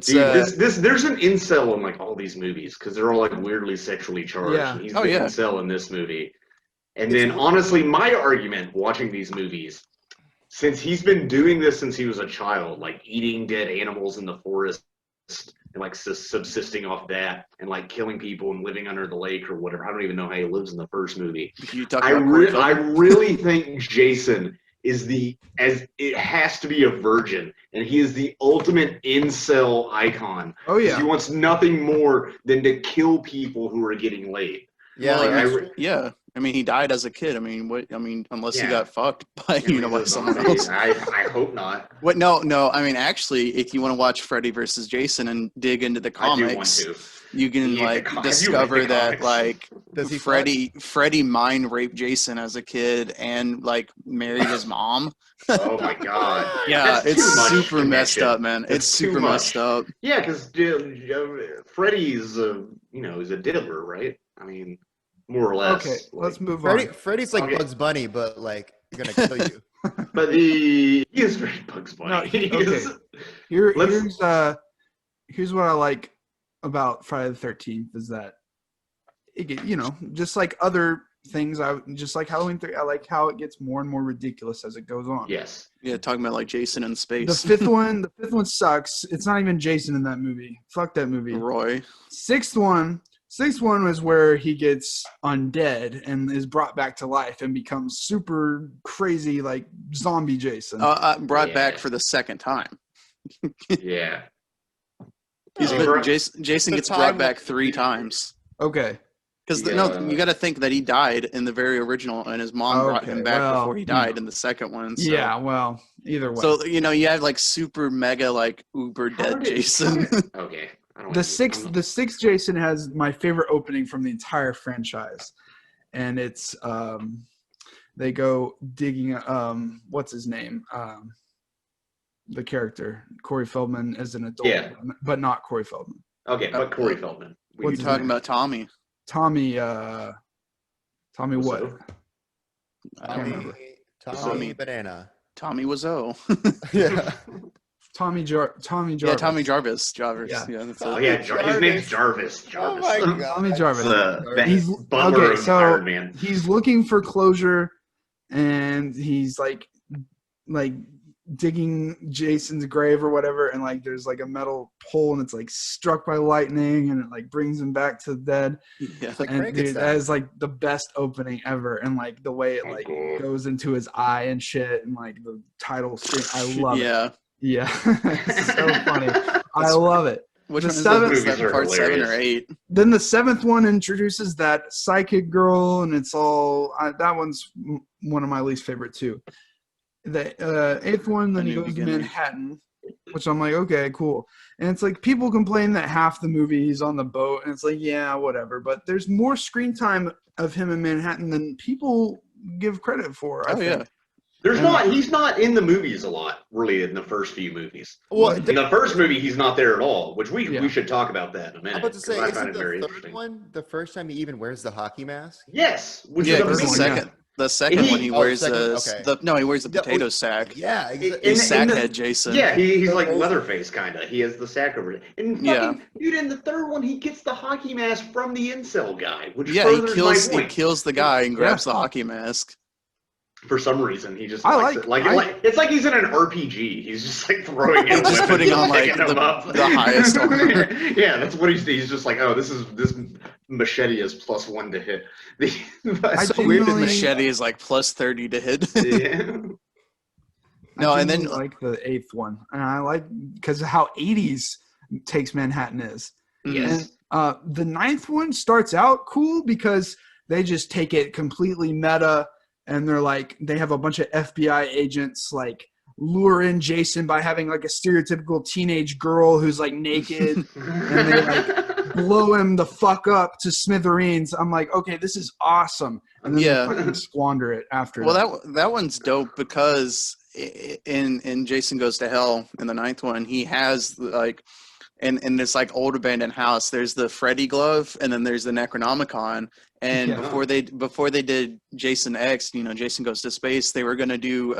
there's an incel in like all these movies because they're all like weirdly sexually charged. Yeah. He's the incel in this movie. And then honestly, my argument watching these movies, since he's been doing this since he was a child, like eating dead animals in the forest and like subsisting off that and like killing people and living under the lake or whatever. I don't even know how he lives in the first movie. I really think Jason is it has to be a virgin, and he is the ultimate incel icon. Oh yeah. He wants nothing more than to kill people who are getting laid. Yeah, I mean, he died as a kid. I mean, what? I mean, unless he Yeah. got fucked by I mean, by the someone zombie, else. I hope not. What? No. I mean, actually, if you want to watch Freddy versus Jason and dig into the I do want comics, to. you can like Have you read discover the that comics? like Does he fuck? Freddy mind raped Jason as a kid and like married his mom. Oh my god. Yeah, That's it's too much super messed connection. up, man. That's It's too super much. messed up. Yeah, because Freddy's he's a diddler, right? I mean, more or less. Okay, like- let's move on. Freddy's like Okay. Bugs Bunny, but like gonna kill you. But he is very Bugs Bunny. No, He okay. is- Here's what I like about Friday the 13th is that just like other things, just like Halloween 3, I like how it gets more and more ridiculous as it goes on. Yes. Yeah, talking about like Jason in The space. fifth one sucks. It's not even Jason in that movie. Fuck that movie. Roy. Sixth one was where he gets undead and is brought back to life and becomes super crazy like zombie Jason. Brought Yeah. back for the second time. Yeah. Jason The gets time brought was- back 3 times. Okay. Because Yeah. you got to think that he died in the very original, and his mom brought him Okay, back well, before he died in the second one. So. Yeah, well, either way. So you have like super mega like uber dead Jason. Okay. I don't The sixth Jason has my favorite opening from the entire franchise, and it's they go digging. What's his name? The character Corey Feldman as an adult, Yeah. but not Corey Feldman. Okay, but Corey Feldman. What are you his talking name? about, Tommy? Tommy what? So, I can't remember. Tommy Banana. Tommy Wiseau. Yeah. Tommy Jarvis. Yeah, Tommy Jarvis. Yeah. That's Oh it. yeah, his name's Jarvis. Oh Jarvis. my god. Tommy Jarvis. He's butler okay. of So Iron Man. he's looking for closure, and he's like digging Jason's grave or whatever, and like there's like a metal pole, and it's like struck by lightning, and it like brings him back to the dead. Yeah. Like And dude, Frankenstein. that is like the best opening ever, and like the way it Oh, like God. goes into his eye and shit, and like the title screen. I love it. Yeah. Yeah, it's so funny. I love it. Which The one is seventh- that? Is Movies that are part 7 or hilarious. 8? Then the seventh one introduces that psychic girl, and it's all that one's one of my least favorite too. The eighth one, then A he New goes Beginning. to Manhattan, which I'm like, okay, cool. And it's like people complain that half the movie he's on the boat, and it's like, yeah, whatever. But there's more screen time of him in Manhattan than people give credit for. I Oh, think. yeah. He's not in the movies a lot, really, in the first few movies. Well, In the first movie, he's not there at all, which Yeah. we should talk about that in a minute. I'm about to 'cause say, I isn't find it very the third interesting. one the first time he even wears the hockey mask? Yes, which Yeah, is because the one, amazing. second, the second one he Oh, wears second, a okay. he wears a Yeah, potato sack. Yeah, exactly. In He's the- in the- sackhead Jason. Yeah, he's like Amazing. Leatherface kind of. He has the sack over it. And fucking, Yeah. dude, in the third one, he gets the hockey mask from the incel guy, which Yeah, he furthers kills my point. the guy and grabs the hockey mask. For some reason, he just I likes like- it. Like it's like he's in an RPG. He's just like throwing in He's just weapons putting and on, like, picking them up. the highest armor. Yeah, that's what he's just like. Oh, this machete is +1 to hit. I So weird that genuinely- machete is like +30 to hit. Yeah. No, I and then genuinely like the eighth one, and I like because of how 80s takes Manhattan is. Yes. And the ninth one starts out cool because they just take it completely meta, and they're like they have a bunch of FBI agents like lure in Jason by having like a stereotypical teenage girl who's like naked and they like blow him the fuck up to smithereens. I'm like, okay, this is awesome, and then Yeah. they fucking squander it after. well, that one's dope because in Jason Goes to Hell in the ninth one, he has like in this like old abandoned house, there's the Freddy glove and then there's the Necronomicon. And Yeah. before they did Jason X, Jason Goes to Space, they were gonna do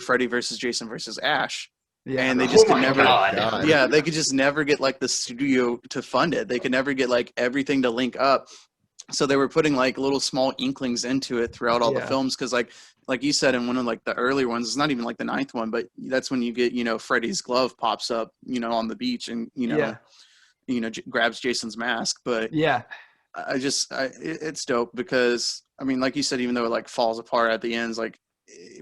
Freddy versus Jason versus Ash. yeah, and they just Oh could my never God. yeah, they could just never get like the studio to fund it. They could never get like everything to link up. So they were putting like little small inklings into it throughout all the Yeah. films because like you said in one of like the earlier ones, it's not even like the ninth one, but that's when you get Freddy's glove pops up on the beach and grabs Jason's mask. But yeah. it's dope because I mean, like you said, even though it like falls apart at the ends, like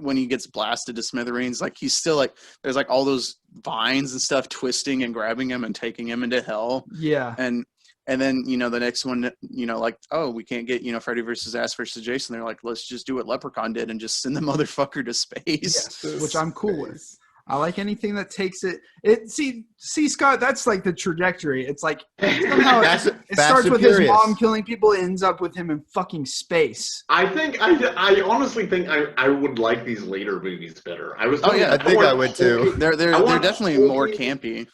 when he gets blasted to smithereens, like he's still like there's like all those vines and stuff twisting and grabbing him and taking him into hell. Yeah. And And then, the next one, like, oh, we can't get, Freddy versus Ash versus Jason. They're like, let's just do what Leprechaun did and just send the motherfucker to space. Yes, which I'm cool with. I like anything that takes it. See, Scott, that's like the trajectory. It's like somehow it starts with his mom killing people, it ends up with him in fucking space. I honestly think I would like these later movies better. I think I would too. They're definitely more campy.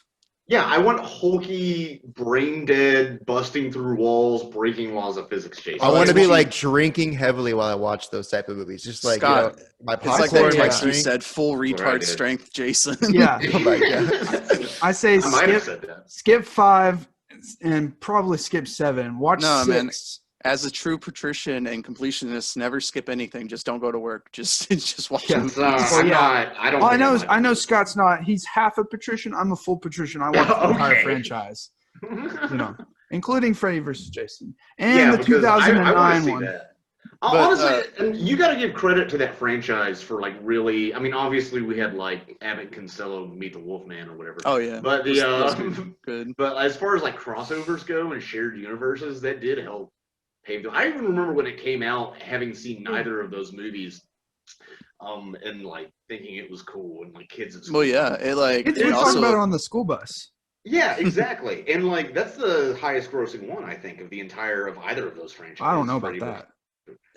Yeah, I want hulky, brain dead, busting through walls, breaking laws of physics, Jason. I want to be like drinking heavily while I watch those type of movies. Just like Scott, my popcorn. It's like that text you said, full retard strength, Jason. Yeah. Oh my god. I say skip 5 and probably skip 7. Watch 6. Man. As a true patrician and completionist, never skip anything. Just don't go to work. Just watch it. I know Scott's not. He's half a patrician. I'm a full patrician. I watch the entire franchise. Including Freddy vs. Jason and the 2009 one. Honestly, and you got to give credit to that franchise for like really. I mean, obviously we had like Abbott and Costello meet the Wolfman or whatever. Oh yeah, but good. But as far as like crossovers go and shared universes, that did help. I even remember when it came out, having seen neither of those movies, and like thinking it was cool, and like kids at school. Well, yeah, we're talking about it on the school bus. Yeah, exactly, and like that's the highest grossing one I think of either of those franchises. I don't know about that.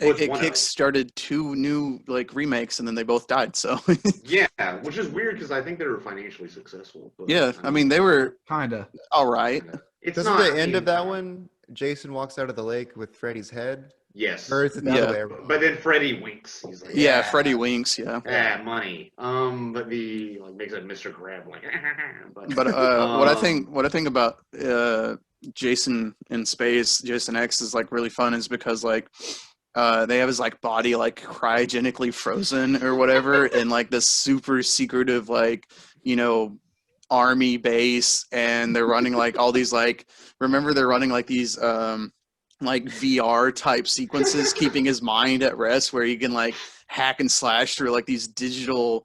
It kick-started 2 new like remakes, and then they both died. So yeah, which is weird because I think they were financially successful. But, yeah, I mean they were kinda all right. It's not the end of that one. Jason walks out of the lake with Freddy's head. Yes. Or is it the other way around? But then Freddy winks. He's like, yeah, Freddy winks. Yeah. Yeah, money. But the makes a Mr. Crab like. but what I think about Jason in space, Jason X is like really fun is because like they have his like body like cryogenically frozen or whatever in like this super secretive like army base, and they're running like all these like they're running like these like VR type sequences keeping his mind at rest where he can like hack and slash through like these digital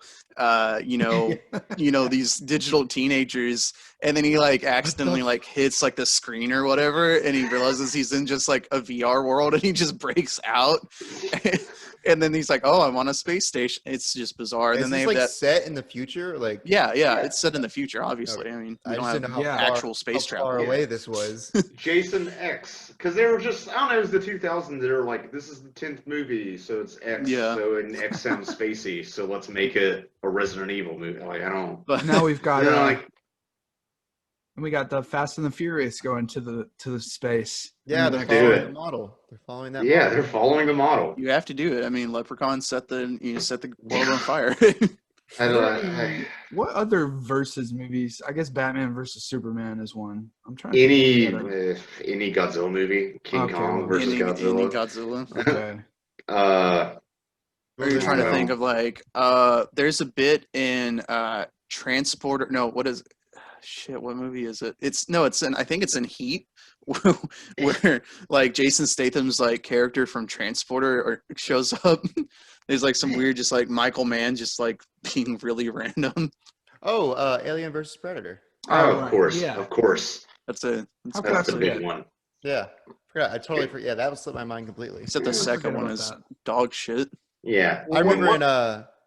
these digital teenagers, and then he like accidentally like hits like the screen or whatever, and he realizes he's in just like a VR world, and he just breaks out. And then he's like, "Oh, I'm on a space station." It's just bizarre. And then they have like that set in the future, like yeah, it's set in the future. Obviously, I mean, we don't have actual space travel. How far away this was. Jason X, because they were just I don't know. It was the 2000s. They were like, "This is the 10th movie, so it's X." Yeah. So and X sounds spacey, so let's make it a Resident Evil movie. Like I don't. But now we've got we got the Fast and the Furious going to the space. Yeah, they're following the model. They're following that. Yeah, model. They're following the model. You have to do it. I mean, Leprechaun set the world on fire. What other versus movies? I guess Batman versus Superman is one. I'm trying. Any Godzilla movie, King Kong versus Godzilla. Any Godzilla. Okay. Or you're trying to think of like there's a bit in Transporter. No, what is? Shit, what movie is it? I think it's in Heat, where like Jason Statham's like character from Transporter shows up. There's like some weird, just like Michael Mann, just like being really random. Oh, Alien versus Predator. Oh, of course, of course. That's a big one. Yeah, I totally forgot. Yeah, that would slip my mind completely. Except the second one is dog shit. Yeah, I remember in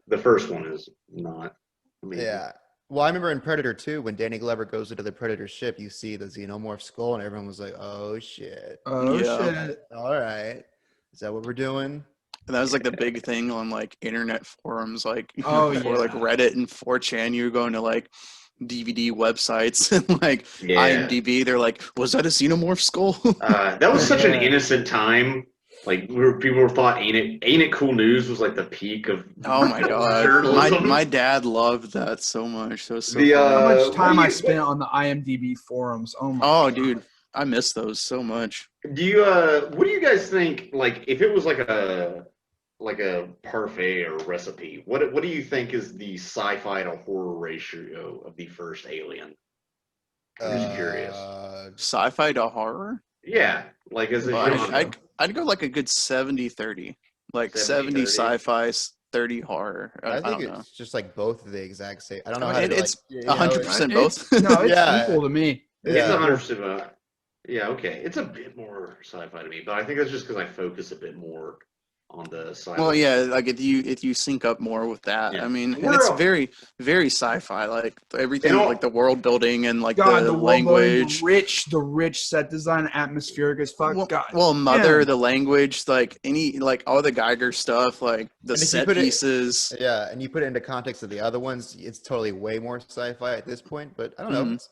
the first one is not. Amazing. Yeah. Well, I remember in Predator 2, when Danny Glover goes into the Predator ship, you see the xenomorph skull, and everyone was like, "Oh shit! Oh shit! All right, is that what we're doing?" And that was like the big thing on like internet forums, like before like Reddit and 4chan. You were going to like DVD websites and like IMDb. They're like, "Was that a xenomorph skull?" That was such an innocent time. Like people thought ain't it cool news was like the peak of my god. my dad loved that so much. So how much time I spent on the IMDb forums. Dude, I miss those so much. Do you what do you guys think, like if it was like a parfait or recipe, what do you think is the sci-fi to horror ratio of the first Alien? I'm just curious. Sci-fi to horror? Yeah, like as a I'd go like a good 70-30. Like 70 sci-fi, 30 horror. I think it's just like both of the exact same. I don't know how it's 100% both. No, it's equal to me. It's 100%. Yeah, okay. It's a bit more sci-fi to me, but I think that's just because I focus a bit more on the sci-fi. Well, yeah, like if you sync up more with that, Yeah. I mean, and We're it's up. very sci-fi, like everything, And all- like the world building and like God, the the world building, language. the rich set design, atmospheric as fuck. God, Well, Mother, yeah. the language, like like all the Geiger stuff, like the And if you set put it- pieces. Yeah, and you put it into context of the other ones, it's totally way more sci-fi at this point. But I don't know. Mhm.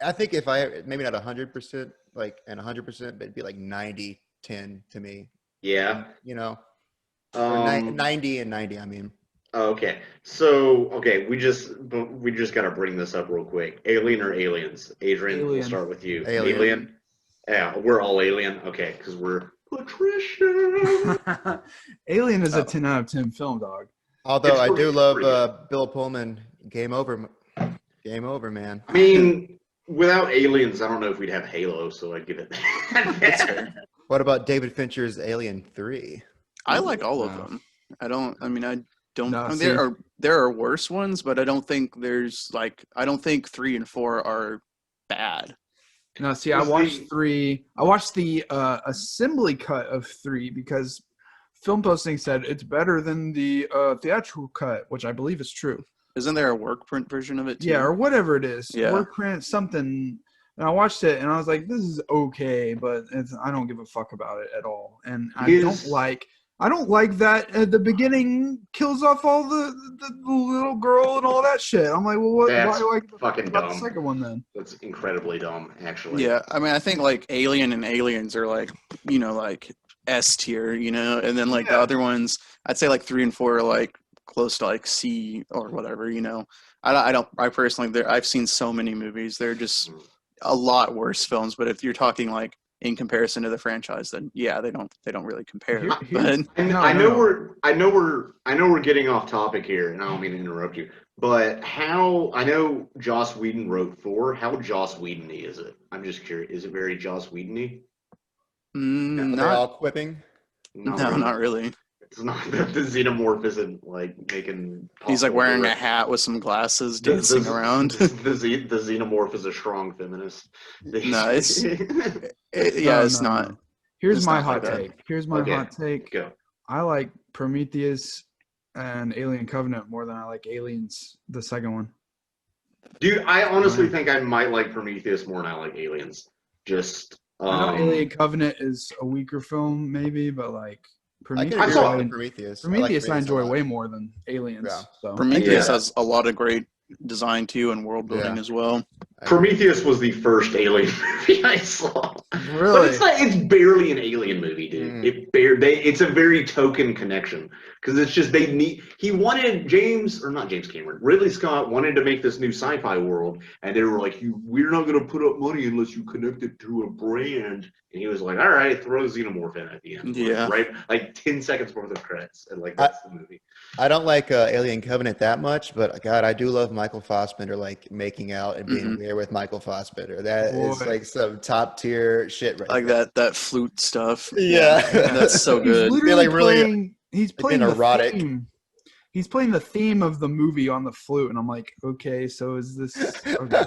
I think if I maybe not 100%, like and 100%, but it'd be like 90-10 to me. yeah. You know, or 90 and 90. I mean, Okay. So, okay, we just got to bring this up real quick. Alien or aliens? Adrian, we'll Alien. start with you. Alien. Yeah, we're all alien. Okay, because we're patrician. Alien is Oh. a 10 out of 10 film, dog. although It's I do love pretty good. Bill Pullman. Game over, man. I mean, without aliens, I don't know if we'd have Halo, so I'd give it That's fair. What about David Fincher's Alien 3? I like all of No. them. I don't. I mean, I don't. No, I mean, see- there are worse ones, but I don't think there's like I don't think 3 and 4 are bad. No, see, I Was watched the- 3. I watched the assembly cut of 3 because Film Posting said it's better than the theatrical cut, which I believe is true. Isn't there a work print version of it too? Yeah, or whatever it is. Yeah. Work print, something. And I watched it and I was like, this is okay, but I don't give a fuck about it at all. And I don't like that at the beginning kills off all the little girl and all that shit. I'm like, well, why That's do I give a fuck fucking about the dumb. second one then? That's incredibly dumb, actually. Yeah, I mean, I think like Alien and Aliens are like, like S tier, and then like the Yeah. other ones, I'd say like 3 and 4 are like close to like C or whatever, I personally, I've seen so many movies. They're just a lot worse films, but if you're talking like in comparison to the franchise, then yeah, they don't really compare. Here- But No, I know no. we're getting off topic here, and I don't mean to interrupt you. But I know Joss Whedon wrote 4. How Joss Whedon-y is it? I'm just curious. Is it very Joss Whedon-y? Are they not all quipping? no, not really. It's not the xenomorph isn't like making. He's like possible wearing a direct- hat with some glasses, the- dancing the- around. The xenomorph is a strong feminist. No, it's No, it's no, not. no. Here's It's my not hot like that. take. Here's my Okay. hot take. Go. I like Prometheus and Alien Covenant more than I like Aliens, the second one. Dude, I honestly think I might like Prometheus more than I like Aliens. Just I know Alien Covenant is a weaker film, maybe, but like I can Prometheus, agree saw- with Prometheus. Prometheus I a enjoy lot. way more than Aliens. Yeah. So Prometheus Yeah. has a lot of great design too and world building Yeah. as well. Prometheus was the first Alien movie I saw. But really, it's barely an Alien movie, dude. Mm. It's a very token connection because it's just he wanted James Cameron, Ridley Scott wanted to make this new sci-fi world, and they were like, we're not going to put up money unless you connect it to a brand. And he was like, all right, throw Xenomorph in at the end. Yeah. Right? Like 10 seconds worth of credits. And like that's the movie. I don't like Alien Covenant that much, but God, I do love Michael Fassbender, like making out and being Mhm. weird with Michael Fassbender. That is Boy. like some top tier shit, right? Like there. that flute stuff. Yeah, That's so he's good. literally Like, really, playing. He's playing being the erotic. theme. He's playing the theme of the movie on the flute, and I'm like, okay, so is this? Okay.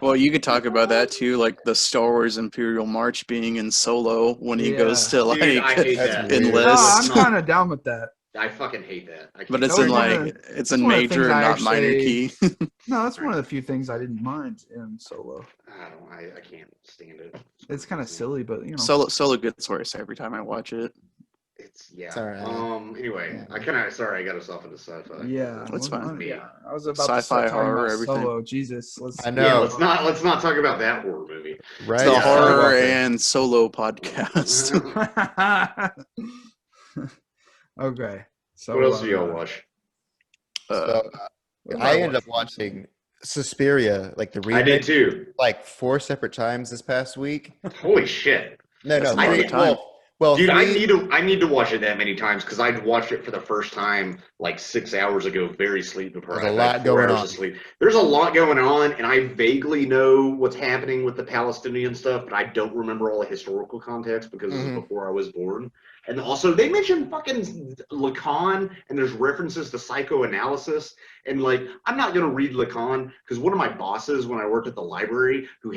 Well, you could talk about that too, like the Star Wars Imperial March being in Solo when he goes to like Dude, I hate That's that. weird. No, enlist. I'm kind of down with that. I fucking hate that. I But can't it's That in was one like of it's that's in one of the major things and I not minor actually- key. No, that's one of the few things I didn't mind in Solo. I can't stand it. It's kind of silly, but you know. Solo gets worse every time I watch it. It's yeah. It's all right. Anyway, I got us off into sci-fi. Yeah, That's well, fine. Yeah, I was about to Sci-fi, start talking horror, about everything. Solo. Jesus, let's. I Yeah, know. let's not talk about that horror movie. Right? The Yeah. horror Skywalker. and Solo podcast. Okay. So What else do y'all watch? So, what I did ended up watching Suspiria, like the I did remake, too. like 4 separate times this past week. Holy shit, No, That's no, a lot of 3. time. Well, dude! 3, I need to watch it that many times because I watched it for the first time like 6 hours ago, very sleep deprived. There's a I had lot 4 going hours on. of sleep. There's a lot going on, and I vaguely know what's happening with the Palestinian stuff, but I don't remember all the historical context because this is Mhm. before I was born. And also, they mentioned fucking Lacan, and there's references to psychoanalysis. And like, I'm not gonna read Lacan because one of my bosses when I worked at the library, who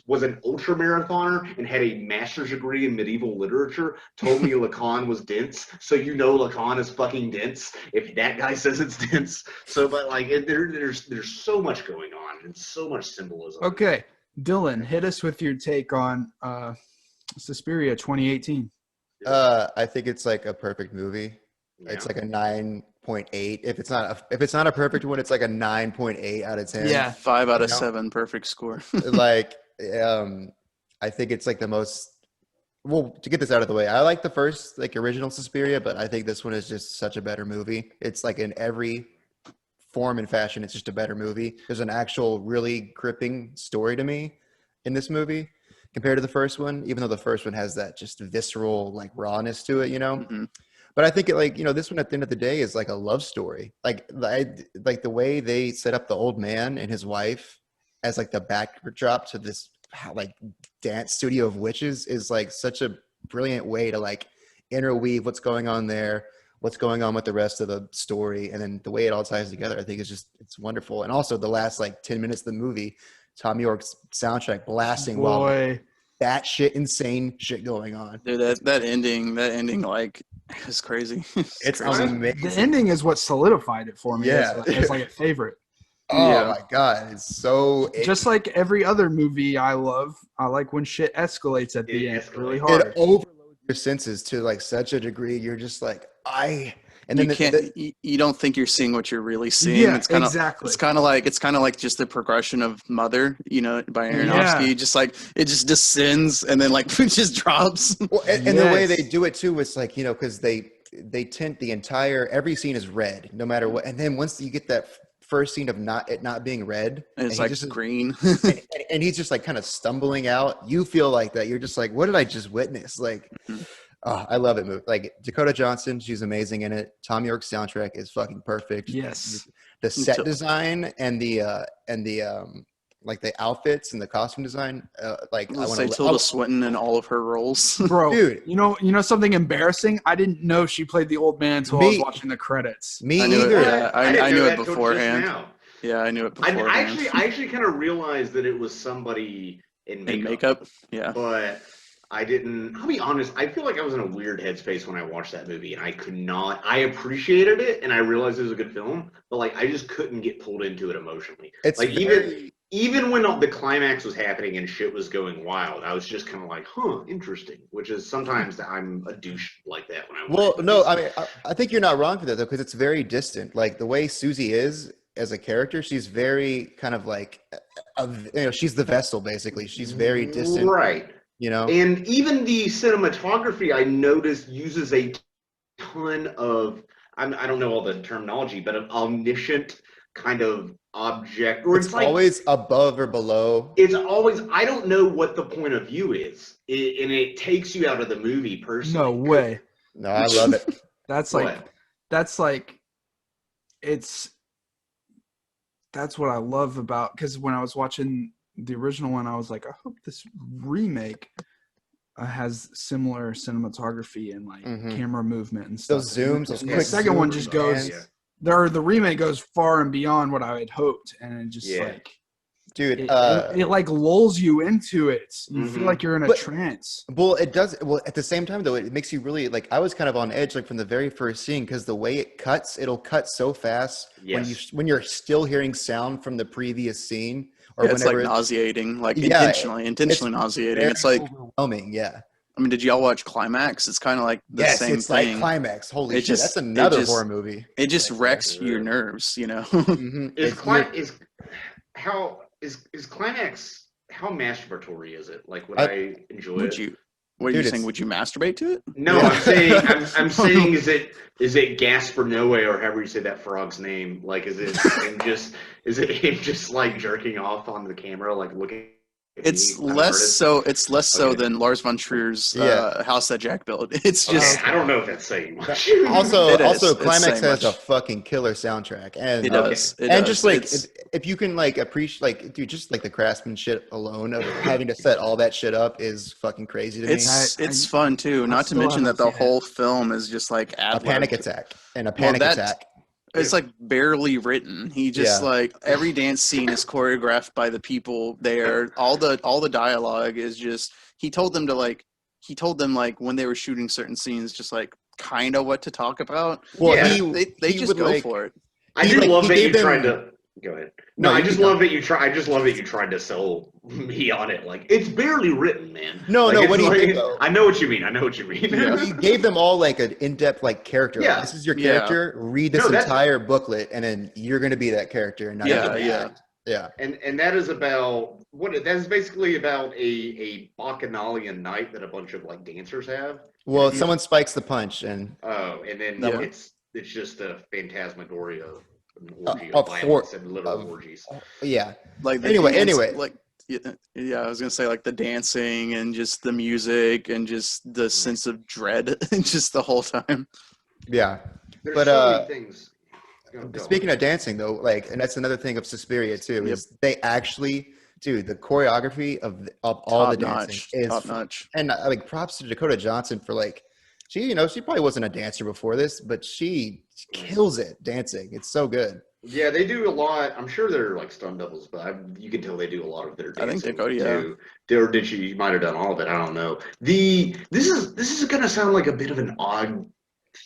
was an ultra marathoner and had a master's degree in medieval literature, told me Lacan was dense. So you know Lacan is fucking dense if that guy says it's dense. So, but like, there's so much going on and so much symbolism. Okay, Dylan, hit us with your take on Suspiria 2018. I think it's like a perfect movie. Yeah. It's like a 9.8. If it's not a perfect one, it's like a 9.8 out of 10. Yeah. 5 out of You know? 7, perfect score. Like, I think it's like the most. Well, to get this out of the way, I like the first like original Suspiria, but I think this one is just such a better movie. It's like in every form and fashion, it's just a better movie. There's an actual really gripping story to me in this movie compared to the first one, even though the first one has that just visceral like rawness to it, you know. Mm-hmm. But I think it like, you know, this one at the end of the day is like a love story. Like the way they set up the old man and his wife as like the backdrop to this like dance studio of witches is like such a brilliant way to like interweave what's going on there, what's going on with the rest of the story, and then the way it all ties together. I think it's wonderful. And also the last like 10 minutes of the movie, Tom York's soundtrack blasting while that shit insane shit going on. Dude, that ending like is crazy. It's crazy. amazing. The ending is what solidified it for me. Yeah. As like a favorite. Oh Yeah. my god, it's so Just like every other movie I love, I like when shit escalates at the It end escalates. really it hard. overloads your senses to like such a degree. You're just like and then You can't. You don't think you're seeing what you're really seeing. Yeah, it's kind of exactly. It's kind of like just the progression of Mother, you know, by Aronofsky. Yeah. Just like it just descends and then like it just drops. well, and the way Yes. they do it too is like, you know, because they tint the entire every scene is red no matter what, and then once you get that first scene of it not being red, And it's he like just green. and he's just like kind of stumbling out, you feel like that you're just like, what did I just witness? Like I love it. Like Dakota Johnson, she's amazing in it. Tom York's soundtrack is fucking perfect. Yes. The set design and the like the outfits and the costume design, like Let's say Tilda Swinton in all of her roles. Bro, Dude. you know something embarrassing? I didn't know she played the old man until I was watching the credits. Me I knew either. it. Yeah, I didn't knew know it that till just beforehand. now. Yeah, I knew it beforehand. I actually kind of realized that it was somebody in makeup. In makeup, yeah. But I didn't. I'll be honest. I feel like I was in a weird headspace when I watched that movie, and I could not. I appreciated it, and I realized it was a good film, but like I just couldn't get pulled into it emotionally. It's like very- even when the climax was happening and shit was going wild, I was just kind of like, huh, interesting. Which is sometimes I'm a douche like that when I watch Well, no, movies. I mean, I think you're not wrong for that though, because it's very distant. Like the way Susie is as a character, she's very kind of like, you know, she's the vessel basically. She's very distant, right? You know. And even the cinematography, I noticed, uses a ton of, I don't know all the terminology, but an omniscient kind of object. Or It's like, always above or below. it's always, I don't know what the point of view is. And it takes you out of the movie personally. No way. No, I love it. That's what I love about, because when I was watching the original one, I was like, I hope this remake has similar cinematography and like camera movement and stuff. Those zooms, those And quick the second one zooms, just goes, yeah. the remake goes far and beyond what I had hoped, and it just like, dude, it like lulls you into it. You feel like you're in a But- trance. well, it does. Well, at the same time, though, it makes you really like. I was kind of on edge, like from the very first scene, because the way it cuts, it'll cut so fast Yes. when you're still hearing sound from the previous scene, or Yeah, it's like whenever nauseating, like Yeah, intentionally nauseating. very It's like, overwhelming. Yeah. I mean, did y'all watch Climax? It's kind of like the Yes, same it's thing. like Climax. Holy It shit, just- that's it another just- horror movie. It just Right wrecks there. your nerves, you know. Mhm. Is It's- Climax, how masturbatory is it? Like, would I- I enjoy Would it? you? What are Dude, you saying? it's- Would you masturbate to it? No, Yeah. I'm saying, is it Gasper Noe, or however you say that frog's name? Like, is it him just like jerking off on the camera, like looking It's You haven't less heard it? so. It's less so Okay. than Lars von Trier's Yeah. House That Jack Built. It's Okay, just I don't know if that's saying much. Also, It is. It's Climax saying has a much. fucking killer soundtrack, It and Okay. does. It and does. just like It's if you can like appreciate like dude, just like the craftsmanship alone of having to set all that shit up is fucking crazy to me. it's fun too. Not to still mention that haven't the seen it. whole film is just like A ad panic libbed. attack and a Well, panic that attack. it's like barely written. He just Yeah. like every dance scene is choreographed by the people there. All the dialogue is just he told them like when they were shooting certain scenes just like kind of what to talk about. Well, Yeah. They he just would go like for it. I he do like love he that you gave tried them. to go ahead. No, No, I you just keep love that you try. I just love that you tried to sell me on it. Like it's barely written, man. No, like, no. it's What he like, did though, I know what you mean. I know what you mean. Yeah. he gave them all like an in-depth like character. Like, Yeah. this is your Yeah. character. Read this No, that's- entire booklet, and then you're gonna be that character, and not Yeah, have to yeah. act. Yeah. and that is about that is basically about a bacchanalian night that a bunch of like dancers have. Well, if you- someone spikes the punch, and Oh, and then Yeah. it's just a phantasmagoria of an Uh, orgy of of violence and literal of- orgies. yeah. Like the Anyway. like yeah, I was gonna say like the dancing and just the music and just the sense of dread just the whole time. Yeah. There's But, so many things. Go. Speaking of dancing, though, like, and that's another thing of Suspiria too, Yep. is they actually, dude, the choreography of all the dancing is, top notch. and like, props to Dakota Johnson for like, she probably wasn't a dancer before this, but she kills it dancing. It's so good. Yeah, they do a lot. I'm sure they're like stunt doubles, but you can tell they do a lot of their I dancing think Dakota, yeah. too. Or did she? Might have done all of it. I don't know. This is gonna sound like a bit of an odd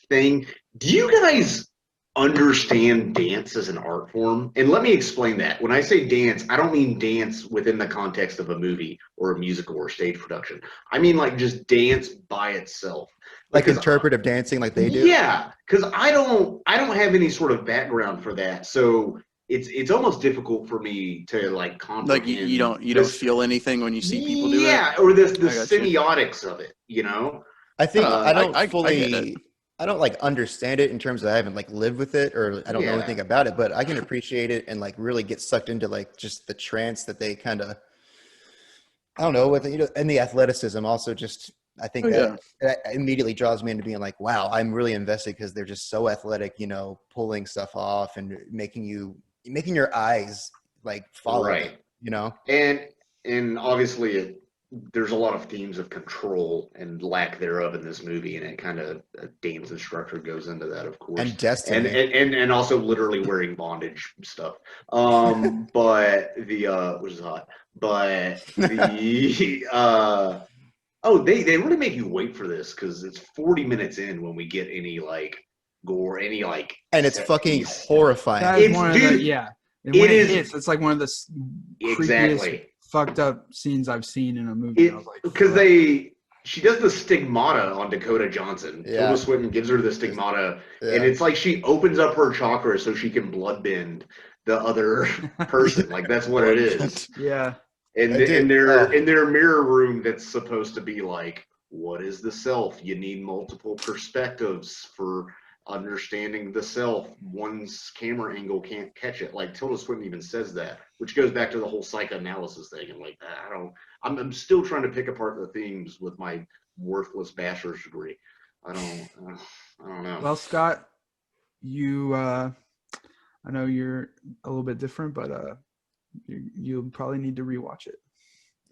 thing. Do you guys understand dance as an art form? And let me explain that. When I say dance, I don't mean dance within the context of a movie or a musical or stage production. I mean like just dance by itself. Like Because interpretive dancing, like they do. Yeah, because I don't have any sort of background for that, so it's almost difficult for me to like comprehend. Like you don't this- feel anything when you see people do it. Yeah, or the I got you. semiotics of it, you know. I think I don't I get fully. it. I don't like understand it in terms of I haven't like lived with it or I don't know Yeah. anything about it, but I can appreciate it and like really get sucked into like just the trance that they kind of, I don't know, with and the athleticism also just I think Oh, that immediately draws me into being like, wow, I'm really invested because they're just so athletic, pulling stuff off and making your eyes like follow Right. it, And obviously there's a lot of themes of control and lack thereut in this movie, and it kind of a dance instructor goes into that, of course, and destiny. and also literally wearing bondage stuff. But which is hot. But the they really make you wait for this because it's 40 minutes in when we get any like gore, any like, and it's set fucking piece. horrifying. That is It's- one of the dude, yeah. And when it it is- hits, it's like one of the creepiest, Exactly. fucked up scenes I've seen in a movie. I was like, Because fuck. she does the stigmata on Dakota Johnson. Yeah. Tilda Swinton gives her the stigmata, Yeah. and it's like she opens up her chakra so she can blood bend the other person. Like that's what it is. Yeah. And I did- in their oh. in their mirror room, that's supposed to be like, what is the self? You need multiple perspectives for understanding the self. One's camera angle can't catch it. Like Tilda Swinton even says that, which goes back to the whole psychoanalysis thing. And like, I'm still trying to pick apart the themes with my worthless bachelor's degree. I don't know. Well, Scott, you, I know you're a little bit different, but you'll probably need to rewatch it.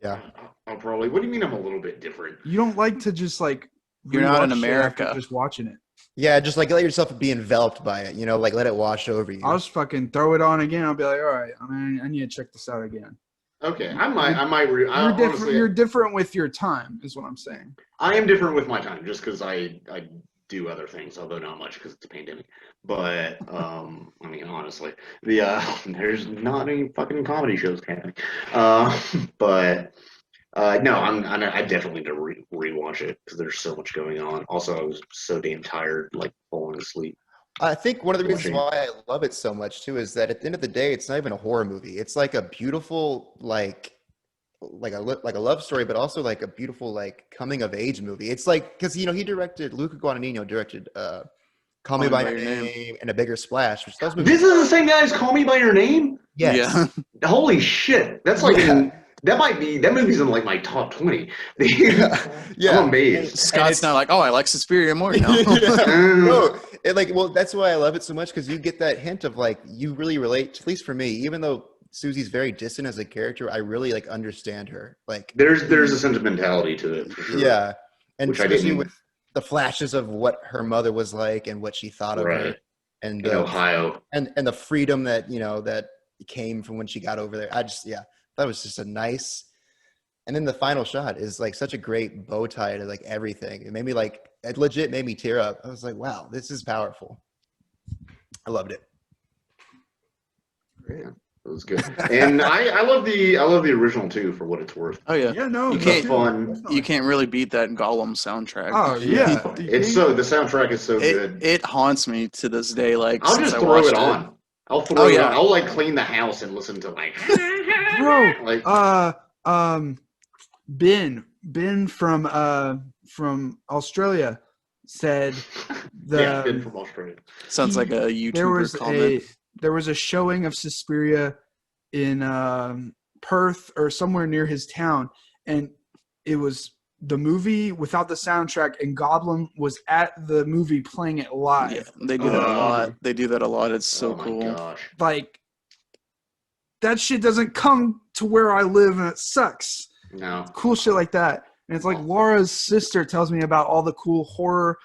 Yeah. I'll probably. What do you mean I'm a little bit different? You don't like to just like. You're not in rewatch shit America. after just watching it. Yeah, just like let yourself be enveloped by it, like let it wash over you. I'll just fucking throw it on again. I'll be like, all right, I need to check this out again. Okay, I might. You're different. Honestly, You're different with your time, is what I'm saying. I am different with my time just because I do other things, although not much because it's a pandemic. But I mean, honestly, there's not any fucking comedy shows happening. But no, I definitely need to rewatch it because there's so much going on. Also, I was so damn tired, like falling asleep. I think one of the reasons Watching. why I love it so much too is that at the end of the day, it's not even a horror movie. It's like a beautiful, like a love story, but also like a beautiful, like coming of age movie. It's like because Luca Guadagnino directed Call Me by Your Name and A Bigger Splash, which those movies. This is the same guy as Call Me by Your Name. Yes. Yeah. Holy shit, that's like Yeah. that movie's in like my top 20. Yeah. I'm amazed. Scott's not like, oh, I like Suspiria more now. No, that's why I love it so much, because you get that hint of like you really relate. At least for me, even though Susie's very distant as a character, I really like understand her. Like, There's a sentimentality to it for sure. yeah, and Which I especially didn't. with the flashes of what her mother was like and what she thought of her, Right. and In Ohio. and the freedom that that came from when she got over there. That was just a nice. And then the final shot is like such a great bow tie to like everything. It made me it legit made me tear up. I was like, wow, this is powerful. I loved it. Great. It was good. And I love the original too, for what it's worth. Oh yeah. Yeah, no, You me can't- too, fun. definitely. You can't really beat that Gollum soundtrack. Oh yeah, The soundtrack is so good. It haunts me to this this like I'll since just I throw watched it on. I'll throw Oh, it yeah. on. I'll like clean the house and listen to like bro. like Ben from Australia said yeah, Ben from Australia. Sounds like a YouTuber comment. There was a showing of Suspiria in Perth or somewhere near his town, and it was the movie without the soundtrack, and Goblin was at the movie playing it live. Yeah, they do that a lot. They do that a lot. It's so oh my cool. gosh. Like, that shit doesn't come to where I live, and it sucks. No. Cool shit like that. And it's like Laura's sister tells me about all the cool horror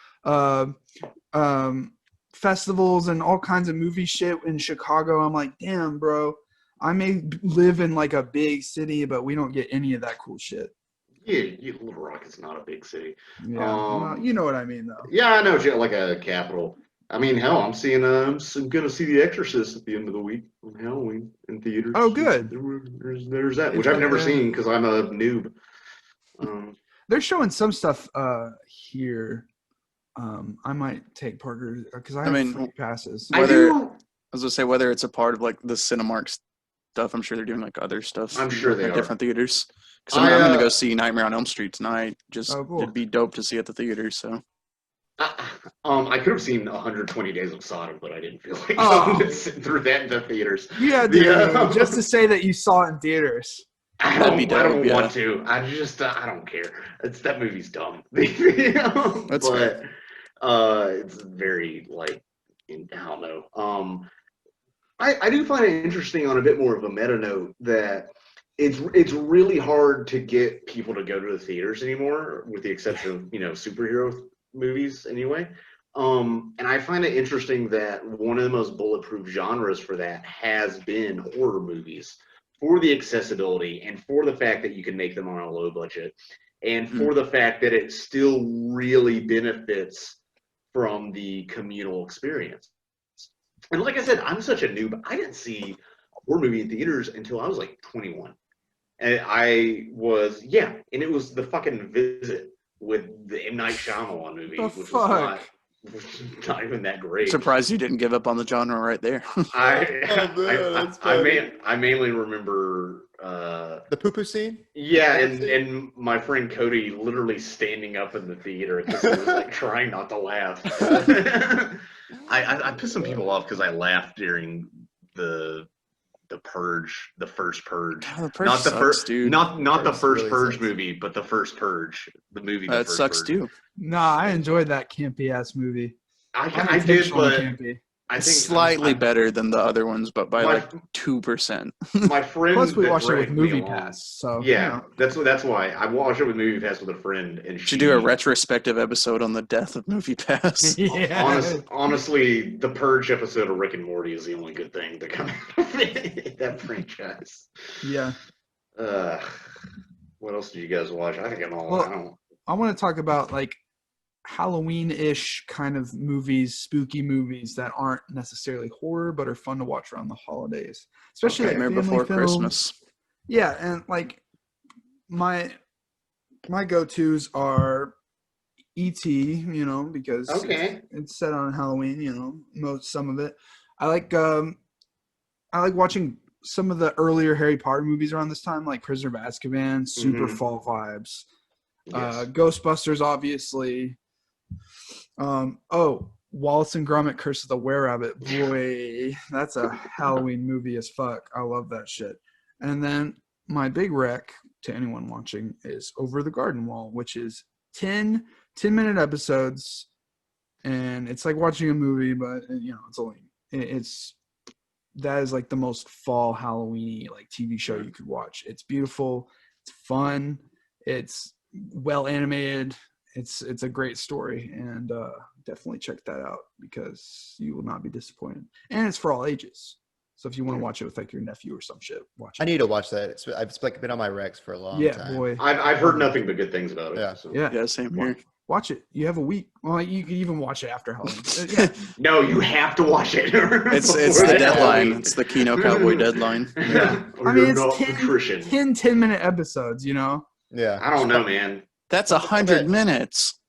festivals and all kinds of movie shit in Chicago. I'm like, damn, bro. I may live in like a big city, but we don't get any of that cool shit. Yeah, Little Rock is not a big city. Yeah, well, you know what I mean, though. Yeah, I know, like a capital. I mean, hell, I'm gonna see The Exorcist at the end of the week on Halloween in theaters. Oh, good. There's that, which It's I've never like seen because I'm a noob. They're showing some stuff here. I might take Parker because I have free passes. I Whether- do. I was gonna say whether it's a part of like the Cinemark stuff. I'm sure they're doing like other stuff. I'm sure they at are. different theaters. Because I'm gonna go see Nightmare on Elm Street tonight. Just cool. it'd be dope to see at the theater. So I could have seen 120 Days of Sodom, but I didn't feel like Oh. going to sit through that in the theaters. Yeah, just to say that you saw it in theaters. I That'd be don't dope, yeah. want to. I just I don't care. That movie's dumb. That's fair. It's very like I don't know. I do find it interesting on a bit more of a meta note that it's really hard to get people to go to the theaters anymore, with the exception of superhero movies anyway. And I find it interesting that one of the most bulletproof genres for that has been horror movies, for the accessibility and for the fact that you can make them on a low budget, and for the fact that it still really benefits from the communal experience. And like I said, I'm such a noob. I didn't see a horror movie in theaters until I was like 21. And and it was The Fucking Visit with the M. Night Shyamalan movie, The which fuck? was not even that great. surprised you didn't give up on the genre right there. I mainly remember The poo-poo scene? and my friend Cody literally standing up in the theater because he was like trying not to laugh. I pissed some people off because I laughed during the Purge, the first Purge. God, the Purge Not the sucks, first, dude. not the Purge first really Purge sucks. movie, but the first Purge, the movie. The That first sucks Purge. too. Nah, I enjoyed that campy ass movie. I did, Unintentionally but campy. I It's think slightly I- better than the other ones, but by My- like 2%. My friend. Plus, we that watched it with dragged me Movie along- Pass, so Yeah, that's why I watched it with Movie Pass with a friend, and she Should do a retrospective episode on the death of Movie Pass. yeah. Honestly, the Purge episode of Rick and Morty is the only good thing to come out of that franchise. Yeah. What else did you guys watch? I think I'm all. Well, I don't. I want to talk about like Halloween-ish kind of movies, spooky movies that aren't necessarily horror but are fun to watch around the holidays, especially like Nightmare family Before films. Christmas. Yeah, and like my go-tos are E.T., because Okay. it's set on Halloween, some of it. I like watching some of the earlier Harry Potter movies around this time, like Prisoner of Azkaban, super Mhm. fall vibes. Yes. Ghostbusters, obviously. Wallace and Gromit: Curse of the Were-Rabbit. Boy, that's a Halloween movie as fuck. I love that shit. And then my big rec to anyone watching is Over the Garden Wall, which is 10-minute episodes, and it's like watching a movie, but that is like the most fall Halloween like TV show you could watch. It's beautiful, it's fun, it's well animated, it's a great story, and definitely check that out because you will not be disappointed. And it's for all ages. So if you want to watch it with like your nephew or some shit, watch it. I need to watch that. It's like been on my recs for a long time. Yeah, boy. I've heard nothing but good things about it. Yeah. So. Yeah, same here. Watch it. You have a week. Well, you can even watch it after Halloween. Yeah. No, you have to watch it. It's Before the that deadline. Halloween. It's the Kino Cowboy deadline. Yeah. Or I mean, you're it's not nutrition. 10-minute episodes, you know? Yeah. I don't know, man. That's 100 minutes.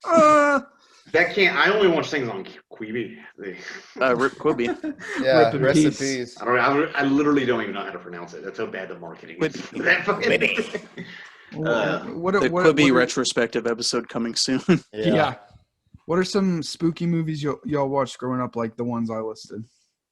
That can't. I only watch things on Quibi. Rip Quibi. Yeah. Rip in Rest in peace. peace. I literally don't even know how to pronounce it. That's how bad the marketing is. That fucking- What The Quibi retrospective episode coming soon. Yeah. What are some spooky movies y'all watched growing up, like the ones I listed?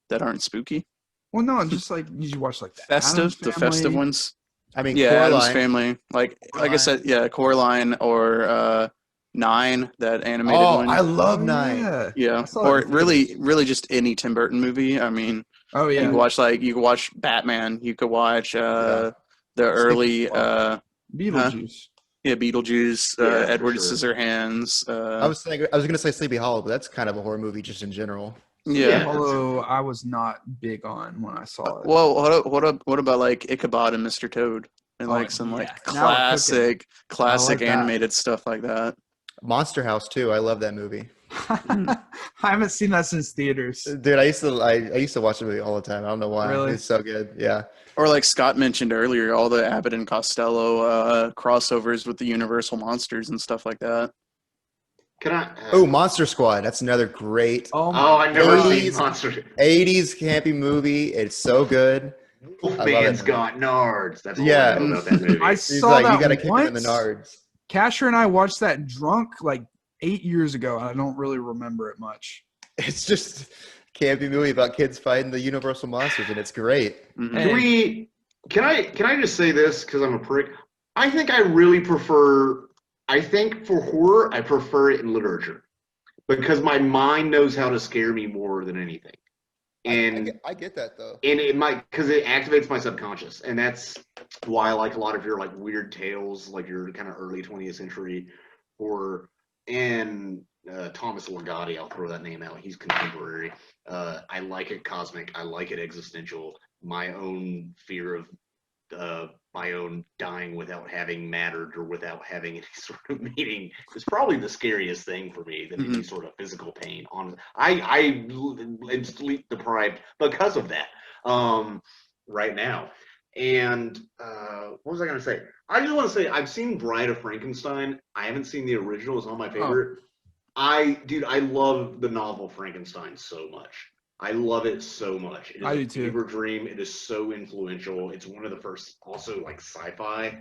That aren't spooky. Well, no, just like you watch like the Festive, the festive Family. ones. I mean, Yeah, Addams Coraline. Family. Like I said, yeah, Coraline or 9, that animated Oh, one. I love Oh, Nine. Yeah. Yeah, I saw or that in really just any Tim Burton movie. I mean, Oh you yeah. could watch Batman. You could watch the early Beetlejuice. Beetlejuice, Yeah, for Edward sure. Scissorhands. I was gonna say Sleepy Hollow, but that's kind of a horror movie just in general. Yeah. Although I was not big on when I saw it. Well, what about like Ichabod and Mr. Toad and like some yeah. like Now we're classic that. animated stuff like that? Monster House too. I love that movie. I haven't seen that since theaters. Dude, I used to watch the movie all the time. I don't know why. Really? It's so good. Yeah. Or like Scott mentioned earlier, all the Abbott and Costello crossovers with the Universal monsters and stuff like that. Can I? Oh, Monster Squad. That's another great Oh, I've never seen 80s Monster. 80s campy movie. It's so good. Wolfman's got nards. That's all Yeah. I know about that movie. I He's saw like, that you gotta kick him in the once. nards. Casher and I watched that drunk like 8 years ago, and I don't really remember it much. It's just a campy movie about kids fighting the Universal monsters, and it's great. Mhm. Can I just say this because I'm a prick? I think I really prefer. I think for horror, I prefer it in literature because my mind knows how to scare me more than anything, and I get that though. and it might because it activates my subconscious, and that's why I like a lot of your like weird tales, like your kind of early 20th century horror, and Thomas Ligotti. I'll throw that name out. He's contemporary. I like it cosmic. I like it existential. My own fear of my own dying without having mattered or without having any sort of meaning is probably the scariest thing for me than any sort of physical pain. I am sleep deprived because of that right now. And what was I going to say? I just want to say I've seen Bride of Frankenstein. I haven't seen the original. It's not my favorite. I love the novel Frankenstein so much. I love it so much. It is I do a too. fever dream. It is so influential. It's one of the first also like sci-fi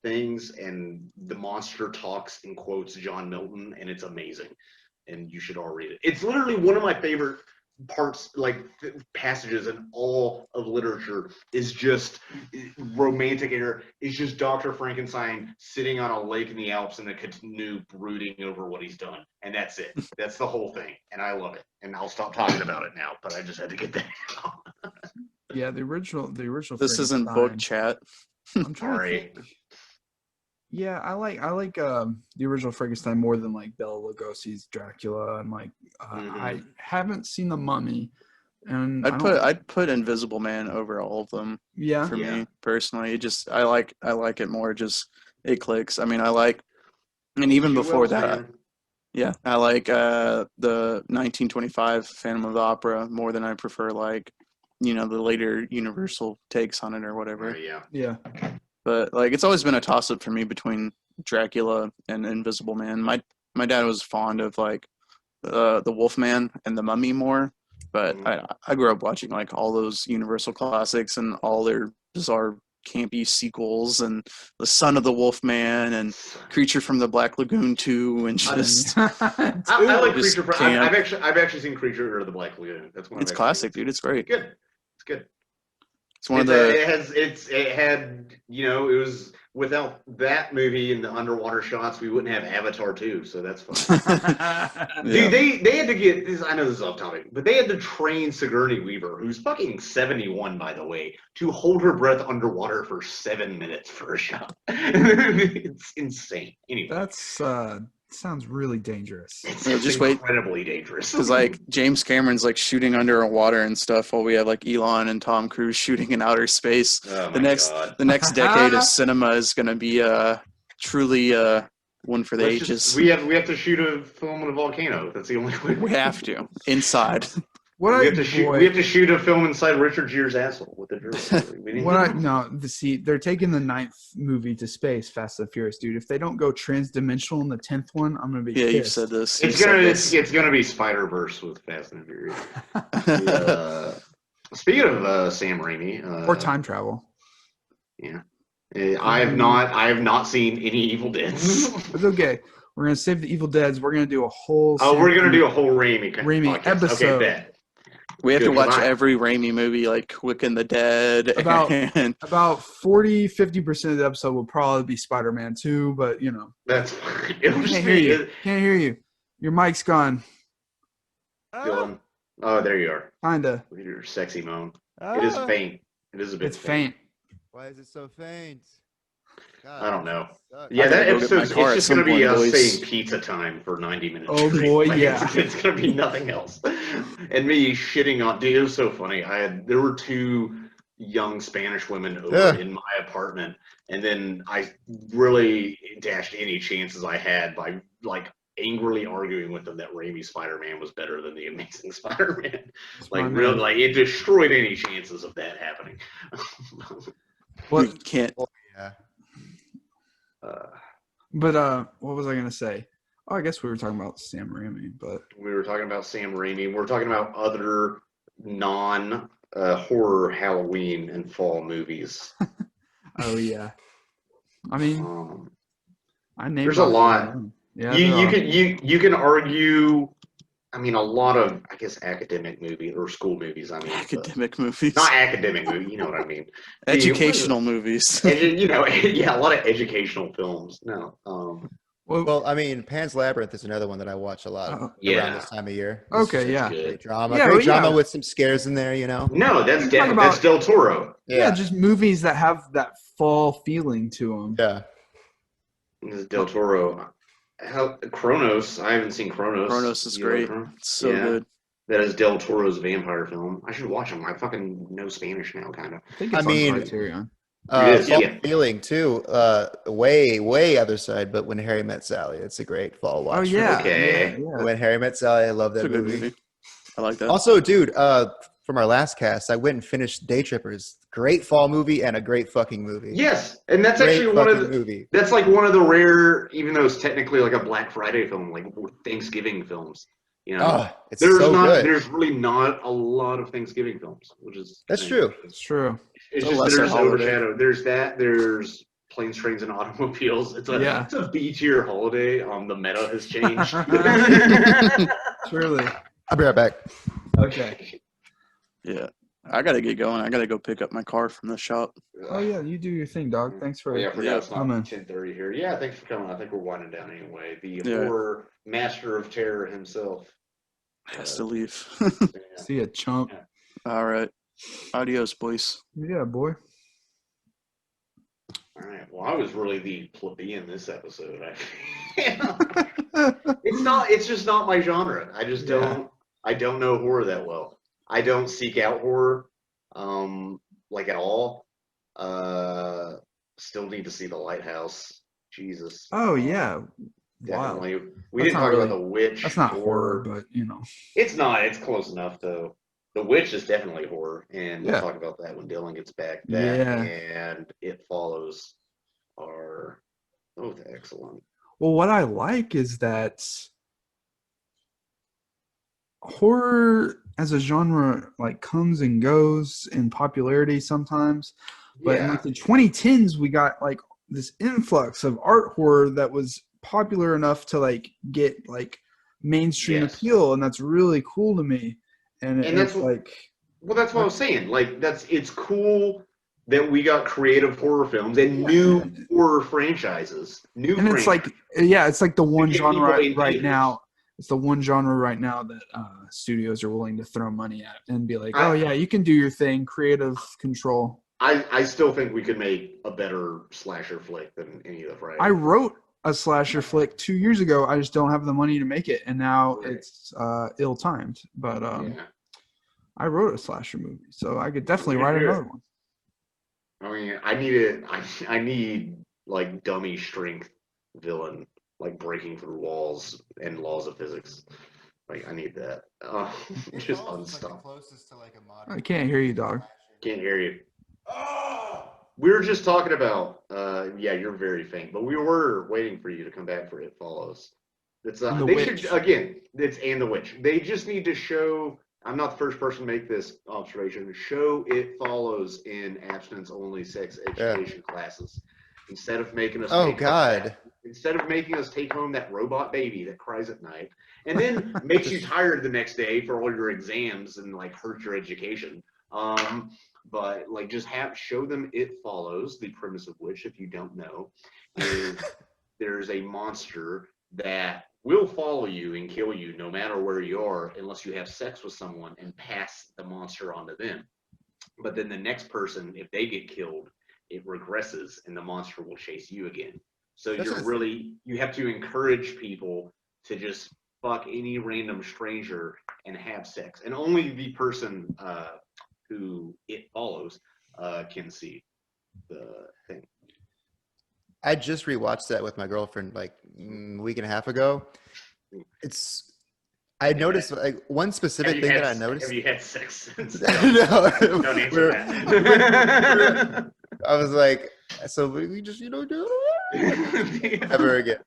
things, and the monster talks and quotes John Milton, and it's amazing. And you should all read it. It's literally one of my favorite parts, like passages in all of literature is just romantic era. It's just Dr. Frankenstein sitting on a lake in the Alps in a canoe brooding over what he's done. And that's it. That's the whole thing. And I love it. And I'll stop talking about it now, but I just had to get that out. Yeah, the original. This isn't book chat. I'm trying to Sorry. think. Yeah, I like the original Frankenstein more than like Bela Lugosi's Dracula, and like I haven't seen The Mummy, and I'd put Invisible Man over all of them. Yeah, For me personally, it just I like it more. Just it clicks. I mean, and even before that, yeah, I like the 1925 Phantom of the Opera more than I prefer like the later Universal takes on it or whatever. yeah. But like it's always been a toss up for me between Dracula and Invisible Man. My dad was fond of like the Wolfman and the Mummy more, but I grew up watching like all those Universal classics and all their bizarre campy sequels and The Son of the Wolfman and Creature from the Black Lagoon 2 and just I like just Creature. I've actually seen Creature or the Black Lagoon. That's one. It's classic, dude. It's great. Good. It's good. It's one of the. It had, you know, it was without that movie and the underwater shots, we wouldn't have Avatar 2, so that's fun. Yeah. Dude, they had to get this. I know this is off topic, but they had to train Sigourney Weaver, who's fucking 71 by the way, to hold her breath underwater for 7 minutes for a shot. It's insane. Anyway, That's sounds really dangerous. Yeah, just wait. Incredibly dangerous. Because like James Cameron's like shooting underwater and stuff, while we have like Elon and Tom Cruise shooting in outer space. Oh the my next God. the next decade of cinema is going to be truly one for the ages. We have to shoot a film in a volcano. That's the only way. We have to inside. What we I have to shoot. boy, We have to shoot a film inside Richard Gere's asshole with a drill. We need what I no, see, they're taking the 9th movie to space, Fast and Furious, dude. If they don't go transdimensional in the 10th one, I'm gonna be Yeah, pissed. you've said this. It's gonna be Spider-Verse with Fast and Furious. Speaking of Sam Raimi, or time travel. Yeah, I have not seen any Evil Deads. It's okay. We're gonna save the Evil Deads. We're gonna do a whole. We're gonna do a whole Raimi podcast. episode. Okay, bet. We have to Good, watch goodbye. every Raimi movie, like Quick and the Dead. About- and About 40-50% of the episode will probably be Spider-Man 2, but you know. That's fine. It'll just Can't hear you. be Can't hear you. Your mic's gone. Dylan. Oh, there you are. Kinda. With your sexy moan. It is faint. It is a bit It's faint. Why is it so faint? God, I don't know. sucks. Yeah, I gotta that go get my episode's car it's just at gonna some be point, us boys. saying pizza time for 90 minutes. Oh, straight. boy, Like, yeah. It's gonna be nothing else. And me shitting on. Dude, it was so funny. There were 2 young Spanish women over Yeah. in my apartment, and then I really dashed any chances I had by like angrily arguing with them that Raimi's Spider-Man was better than the Amazing Spider-Man. my Like man. really, like it destroyed any chances of that happening. we What? can't. Yeah. But what was I gonna say? Oh, I guess we were talking about Sam Raimi, but We were talking about Sam Raimi. We're talking about other non-horror Halloween and fall movies. oh yeah. I mean, Um, I named There's a off lot. one. Yeah, you there you can argue. I mean, a lot of academic movies or school movies. I mean, Academic movies. not academic movie. You know what I mean? Educational movies. You know, yeah, a lot of educational films. No, are. Well, I mean, Pan's Labyrinth is another one that I watch a lot around yeah. this time of year. Okay, It's yeah. good. Great drama. Yeah, Great well, drama yeah. with some scares in there, you know? No, that's You're talking that's about- Del Toro. Yeah, just movies that have that fall feeling to them. Yeah. This is Del Toro. Kronos. I haven't seen Kronos. Kronos is You know great. Kronos? It's so Yeah. good. That is Del Toro's vampire film. I should watch them. I fucking know Spanish now, kind of. I think it's I mean- on Criterion. It is, Fall yeah. feeling too. Way other side, but When Harry Met Sally. It's a great fall watch. Oh for yeah. me. Okay. Yeah. When Harry Met Sally, I love It's that a good movie. movie. I like that. Also, dude, from our last cast, I went and finished Day Trippers. Great fall movie and a great fucking movie. Yes, and that's Great actually one of fucking the. movie. That's like one of the rare, even though it's technically like a Black Friday film, like Thanksgiving films. You know, Oh, it's so good. there's really not a lot of Thanksgiving films, which is That's true. It's true. It's It's a just lesser there's holiday. overshadowed. There's that. There's Planes, Trains, and Automobiles. It's Yeah. a B tier holiday. The meta has changed. Surely. I'll be right back. Okay. Yeah. I gotta get going. I gotta go pick up my car from the shop. Oh yeah, you do your thing, dog. Thanks for. Yeah, I forgot it's not coming. 10:30 here. Yeah, thanks for coming. I think we're winding down anyway. The Yeah. horror master of terror himself. Has to leave. Yeah. See ya, chump. All right. Adios, boys. Yeah, boy. All right. Well, I was really the plebeian this episode. It's not. It's just not my genre. I just don't. I don't know horror that well. I don't seek out horror, like at all. Still need to see The Lighthouse. Jesus. Oh yeah. Wow. Definitely. We That's didn't not talk about really- The Witch. That's not or- horror, but you know. It's not. It's close enough though. The Witch is definitely horror, and we'll Yeah. talk about that when Dylan gets back. That Yeah. and It Follows are both excellent. Well, what I like is that horror as a genre like comes and goes in popularity sometimes. But in Yeah. like the 2010s, we got like this influx of art horror that was popular enough to like get like mainstream Yes. appeal, and that's really cool to me. And And that's it's what- like Well, that's what I was saying. Like, it's cool that we got creative horror films and new horror franchises. And it's like, it's like the one get genre people in right theaters. now. It's the one genre right now that studios are willing to throw money at and be like, oh yeah, you can do your thing, creative control. I still think we could make a better slasher flick than any of the Friday. I wrote a slasher flick 2 years ago. I just don't have the money to make it, and now it's ill-timed. But I wrote a slasher movie, so I could definitely write another one. I mean, I need like dummy strength villain, like breaking through walls and laws of physics. Like, I need that. Just unstoppable. Closest to like a modern. I can't hear you, dog. Can't hear you. We were just talking about, you're very faint, but we were waiting for you to come back for It Follows. It's And The they Witch. should again. It's and The Witch. They just need to show. I'm not the first person to make this observation. Show It Follows in abstinence-only sex education classes instead of making us. Oh God. Instead of making us take home that robot baby that cries at night and then makes you tired the next day for all your exams and like hurts your education. But like just show them It Follows, the premise of which, if you don't know, is there's a monster that will follow you and kill you no matter where you are unless you have sex with someone and pass the monster on to them. But then the next person, if they get killed, it regresses and the monster will chase you again. So you have to encourage people to just fuck any random stranger and have sex. And only the person who it follows can see the thing. I just rewatched that with my girlfriend like a week and a half ago. I noticed like one specific thing that I noticed. Have you had sex since? No. Don't answer that. I was like, so we just, do it ever again.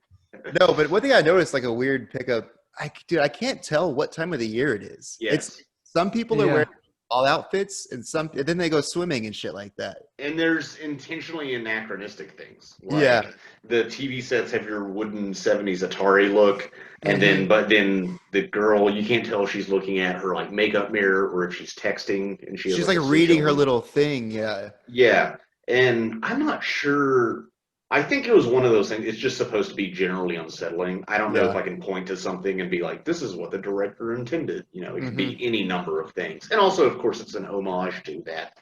No, but one thing I noticed, like a weird pickup, I can't tell what time of the year it is. Yes. It's some people are wearing all outfits and then they go swimming and shit like that. And there's intentionally anachronistic things. Like the TV sets have your wooden 70s Atari look, and then the girl, you can't tell if she's looking at her like makeup mirror or if she's texting and she's like reading her little thing. Yeah. And I'm not sure. I think it was one of those things. It's just supposed to be generally unsettling. I don't know if I can point to something and be like, this is what the director intended. It could be any number of things. And also, of course, it's an homage to that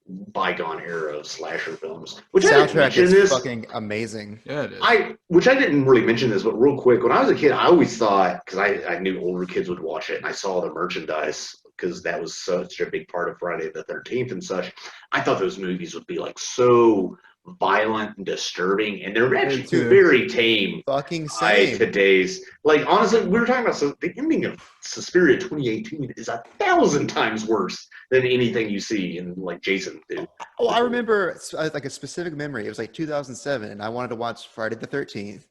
bygone era of slasher films. Which soundtrack is fucking amazing. Yeah, it is. Which I didn't really mention this, but real quick, when I was a kid, I always thought, because I knew older kids would watch it, and I saw the merchandise, because that was such a big part of Friday the 13th and such. I thought those movies would be like so violent and disturbing, and they're actually very tame. Fucking same. Today's, like, honestly, we were talking about the ending of Suspiria 2018 is 1,000 times worse than anything you see in like Jason, dude. Oh, I remember like a specific memory. It was like 2007, and I wanted to watch Friday the 13th,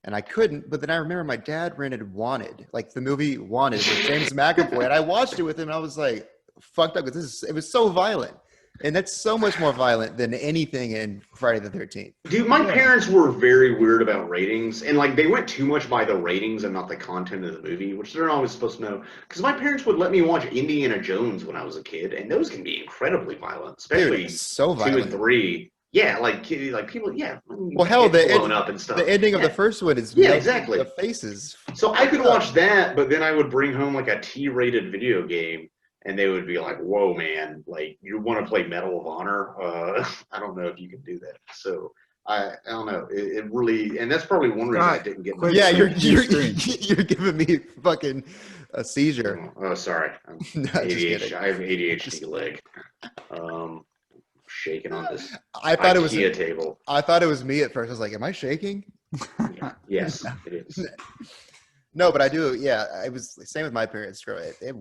and I couldn't. But then I remember my dad rented Wanted, like the movie Wanted with James McAvoy, and I watched it with him, and I was like, fucked up because it was so violent. And that's so much more violent than anything in Friday the 13th. Dude, my parents were very weird about ratings. And, like, they went too much by the ratings and not the content of the movie, which they're not always supposed to know. Because my parents would let me watch Indiana Jones when I was a kid, and those can be incredibly violent, especially so 2 and 3. Yeah, like people, Well, hell, blowing up and stuff. The ending of the first one is exactly the faces. So I could watch that, but then I would bring home, like, a T-rated video game. And they would be like, whoa, man, like, you want to play Medal of Honor? I don't know if you can do that. So, I don't know. It really, and that's probably one reason I didn't get my you're giving me fucking a seizure. Oh, sorry. No, ADHD. I have ADHD leg. Shaking on this IKEA table. I thought it was me at first. I was like, am I shaking? Yes, it is. No, but I do. Yeah, it was the same with my parents. They have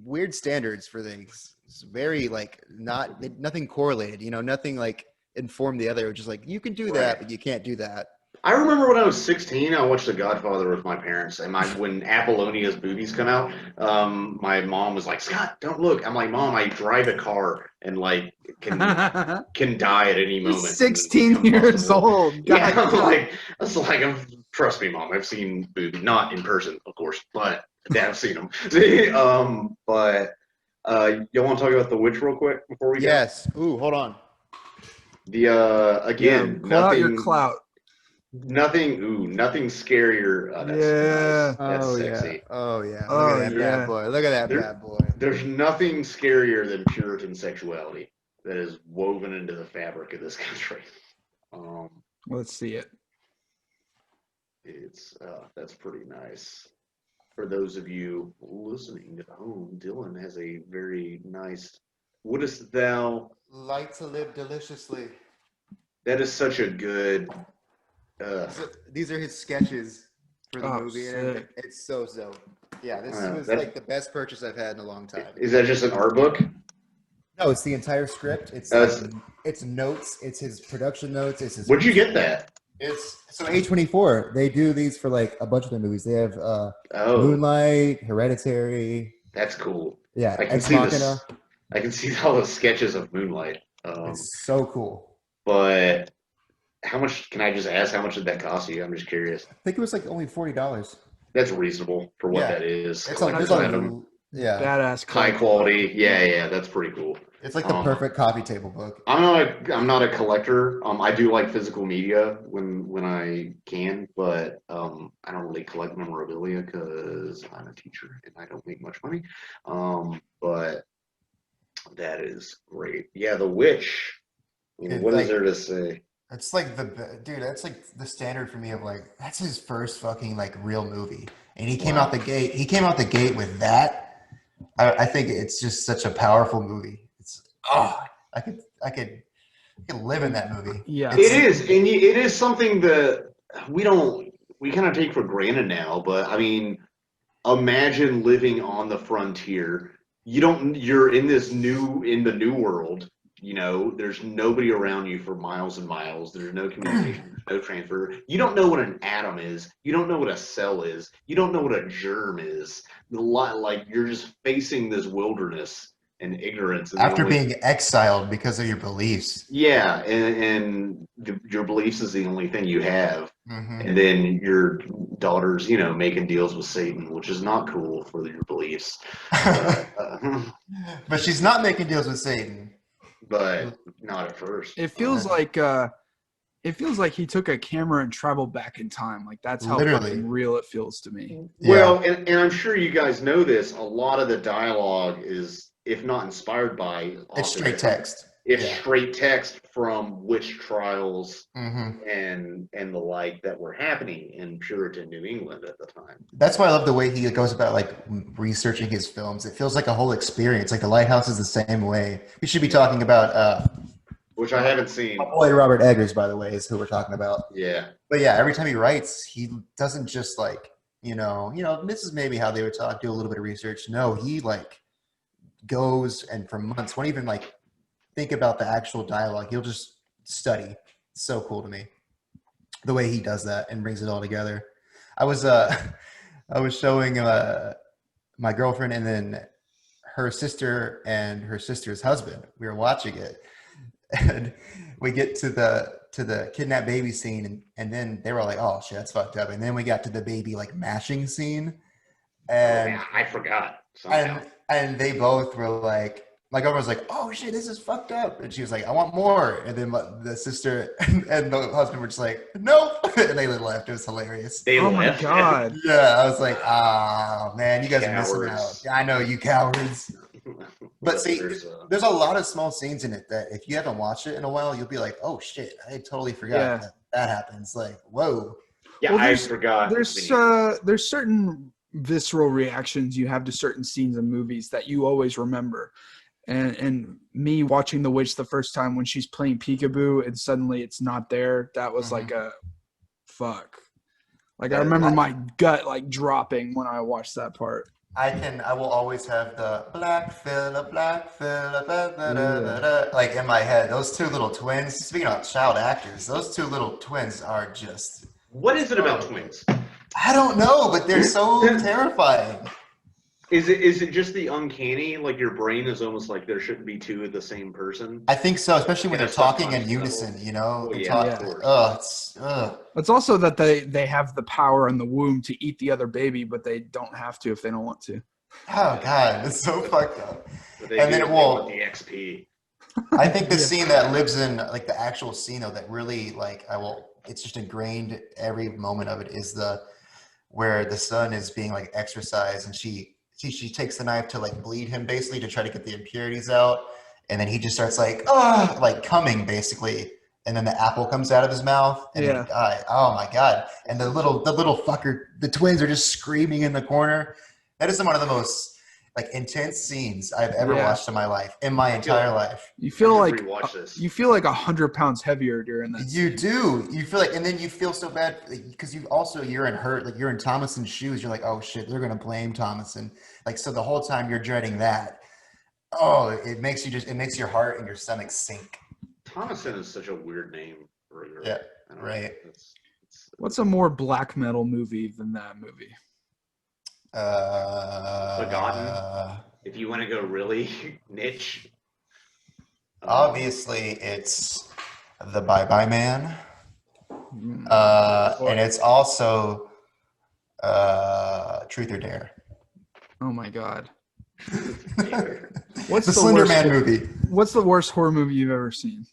weird standards for things. It's very like nothing correlated, nothing like informed the other. Just like you can do that, but you can't do that. I remember when I was 16, I watched The Godfather with my parents, and when Apollonia's boobies come out, my mom was like, "Scott, don't look." I'm like, "Mom, I drive a car and like can die at any moment." 16 years old. Yeah, I was like, trust me, Mom, I've seen boobies, not in person, of course, but I've seen them. But Y'all want to talk about The Witch real quick before we go? Yes. Ooh, hold on. The again, Pull out your nothing, clout. nothing scarier. Oh, that's Yeah. nice. That's Oh sexy. yeah. Oh yeah. Oh, Look at that yeah. bad boy. Look at that There- bad boy. There's nothing scarier than Puritan sexuality that is woven into the fabric of this country. Let's see it. It's that's pretty nice. For those of you listening at home, Dylan has a very nice. Wouldst thou? Like to live deliciously. That is such a good. These are his sketches for the Oh, movie, sick. and it's so dope. Yeah, this was that- like the best purchase I've had in a long time. Is that just an art book? No, it's the entire script. It's That's- it's notes. It's his production notes. It's his. Where'd you get that? It's so A24. They do these for like a bunch of their movies. They have Oh, Moonlight, Hereditary. that's cool. Yeah, I can Ex see Machina. this. I can see all the sketches of Moonlight. It's so cool. But how much? Can I just ask? How much did that cost you? I'm just curious. I think it was like only $40. That's reasonable for what Yeah. that is. It's Like, like, That's there's random, yeah, Badass high clout. quality. Yeah, that's pretty cool. it's like the perfect coffee table book. I'm not a collector. I do like physical media when I can, but I don't really collect memorabilia because I'm a teacher and I don't make much money. But that is great. Yeah, The Witch. It, What like- is there to say? It's like dude. That's like the standard for me of like that's his first fucking like real movie, and he came Wow. out the gate. He came out the gate with that. I think it's just such a powerful movie. It's I could live in that movie. Yeah. It is, and it is something that we kind of take for granted now. But I mean, imagine living on the frontier. You're in the new world. You know, there's nobody around you for miles and miles. There's no communication, there's no transfer. You don't know what an atom is. You don't know what a cell is. You don't know what a germ is. Like you're just facing this wilderness and ignorance. And After being exiled because of your beliefs. yeah, and your beliefs is the only thing you have. Mm-hmm. And then your daughter's, making deals with Satan, which is not cool for your beliefs. But she's not making deals with Satan. But not at first. It feels like he took a camera and traveled back in time. Like that's how Literally. fucking real it feels to me. Well, and I'm sure you guys know this. A lot of the dialogue is, if not inspired by, It's straight text. It's Yeah. straight text from witch trials Mm-hmm. and the like that were happening in Puritan New England at the time. That's why I love the way he goes about like researching his films. It feels like a whole experience. Like The Lighthouse is the same way. We should be talking about Which I haven't seen. my boy Robert Eggers, by the way, is who we're talking about. Yeah. But yeah, every time he writes, he doesn't just like, this is maybe how they would talk, do a little bit of research. No, he like goes and for months, won't even like think about the actual dialogue. He'll just study. It's so cool to me. The way he does that and brings it all together. I was showing my girlfriend and then her sister and her sister's husband. We were watching it. And we get to the kidnap baby scene and then they were like, oh shit, that's fucked up. And then we got to the baby like mashing scene. And Yeah, I forgot somehow. and they both were like I was like, oh shit, this is fucked up. And she was like, I want more. And then the sister and the husband were just like, nope. And they left. It was hilarious. They Oh my left. god. Yeah, I was like, man, you guys are missing out. Cowards. Yeah, I know, you cowards. But see, There's there's a lot of small scenes in it that if you haven't watched it in a while, you'll be like, oh shit, I totally forgot Yeah. that happens. Like, whoa. yeah, Well, I forgot. There's certain visceral reactions you have to certain scenes in movies that you always remember. And me watching The Witch the first time when she's playing peekaboo and suddenly it's not there, that was like a fuck. Like I remember my gut like dropping when I watched that part. I will always have the black Phillip, like in my head. Those two little twins, speaking of child actors, those two little twins are just, What is it about twins? I don't know, but they're so terrifying. Is it just the uncanny? Like your brain is almost like there shouldn't be two of the same person. I think so, especially when In a they're talking in subconscious unison, level. you know? Oh, They're yeah, talking- of course. It's also that they have the power in the womb to eat the other baby, but they don't have to if they don't want to. Oh God, it's so fucked up. What they And do then is it they want will. the XP. I think the Yeah. scene that lives in like the actual scene though that really like I will. It's just ingrained. Every moment of it is the where the son is being like exercised, and she takes the knife to like bleed him basically to try to get the impurities out, and then he just starts like like coming basically, and then the apple comes out of his mouth, and then he Yeah. died. Oh my God! And the little fucker, the twins are just screaming in the corner. That is one of the most like intense scenes I've ever Yeah. watched in my life, in my I feel- entire life. You I feel should like rewatch this. you feel like 100 pounds heavier during that. You scene. do. You feel like, and then you feel so bad because you're in hurt, like you're in Thomason's shoes. You're like, oh shit, they're gonna blame Thomason. Like so, the whole time you're dreading that. Oh, it makes your heart and your stomach sink. Thomason is such a weird name for a girl. Yeah, I don't know. right. What's a more black metal movie than that movie? Forgotten. If you want to go really niche, Obviously, it's the Bye Bye Man, Or- and it's also Truth or Dare. oh my God. What's What's the the Slender worst Man hor- movie? What's the worst horror movie you've ever seen?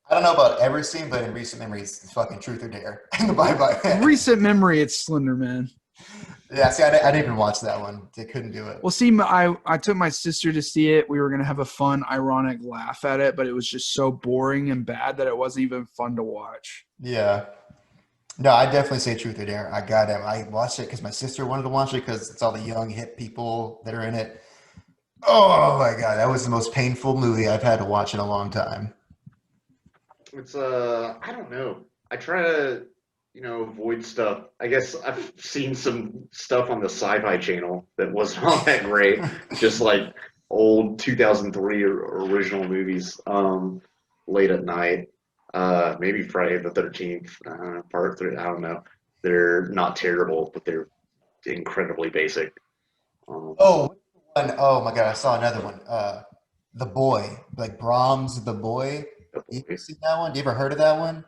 I don't know about ever seen, but in recent memories, it's fucking Truth or Dare and the Bye Bye Man. Recent memory, it's Slender Man. Yeah, see, I didn't even watch that one. They couldn't do it. Well, see, I took my sister to see it. We were gonna have a fun, ironic laugh at it, but it was just so boring and bad that it wasn't even fun to watch. Yeah. No, I definitely say Truth or Dare. I got him. I watched it because my sister wanted to watch it because it's all the young, hip people that are in it. Oh my God, that was the most painful movie I've had to watch in a long time. it's I don't know. I try to avoid stuff. I guess I've seen some stuff on the Sci-Fi Channel that wasn't all that great. Just like old 2003 original movies. Late at night. Maybe Friday the 13th. Part 3. I don't know. They're not terrible, but they're incredibly basic. Oh, oh my God, I saw another one. The Boy, like Brahms, The Boy. You ever seen that one? Do you ever heard of that one?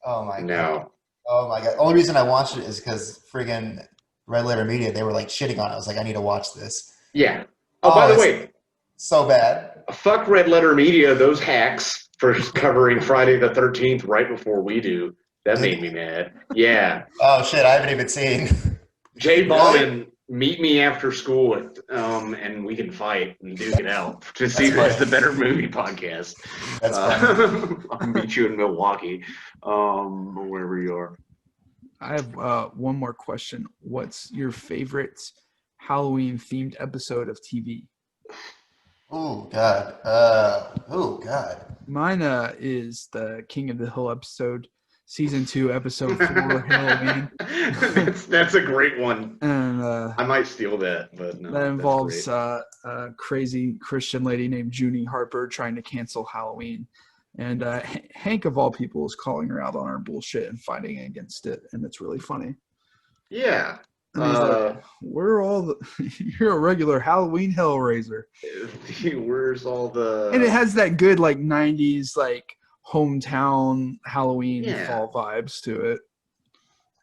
Oh my God. No. Oh my God. Only reason I watched it is because friggin' Red Letter Media, they were like shitting on it. I was like, I need to watch this. Yeah. Oh, by the it's way, so bad. fuck Red Letter Media, those hacks for covering Friday the 13th right before we do. That made me mad. Yeah. Oh shit, I haven't even seen. Jay Really? Ballman, meet me after school and we can fight and duke it out to see who's the better movie podcast. That's funny. I'll meet you in Milwaukee, or wherever you are. I have one more question. What's your favorite Halloween themed episode of TV? Oh God. Oh God. Mine is the King of the Hill episode, season 2, episode 4, Halloween. that's a great one. And I might steal that, but no. that that's involves great. a crazy Christian lady named Junie Harper trying to cancel Halloween. And Hank, of all people, is calling her out on her bullshit and fighting against it. And it's really funny. Yeah. And he's like, we're all you're a regular Halloween Hellraiser. Where's all the? And it has that good like 90s like hometown Halloween Yeah. fall vibes to it.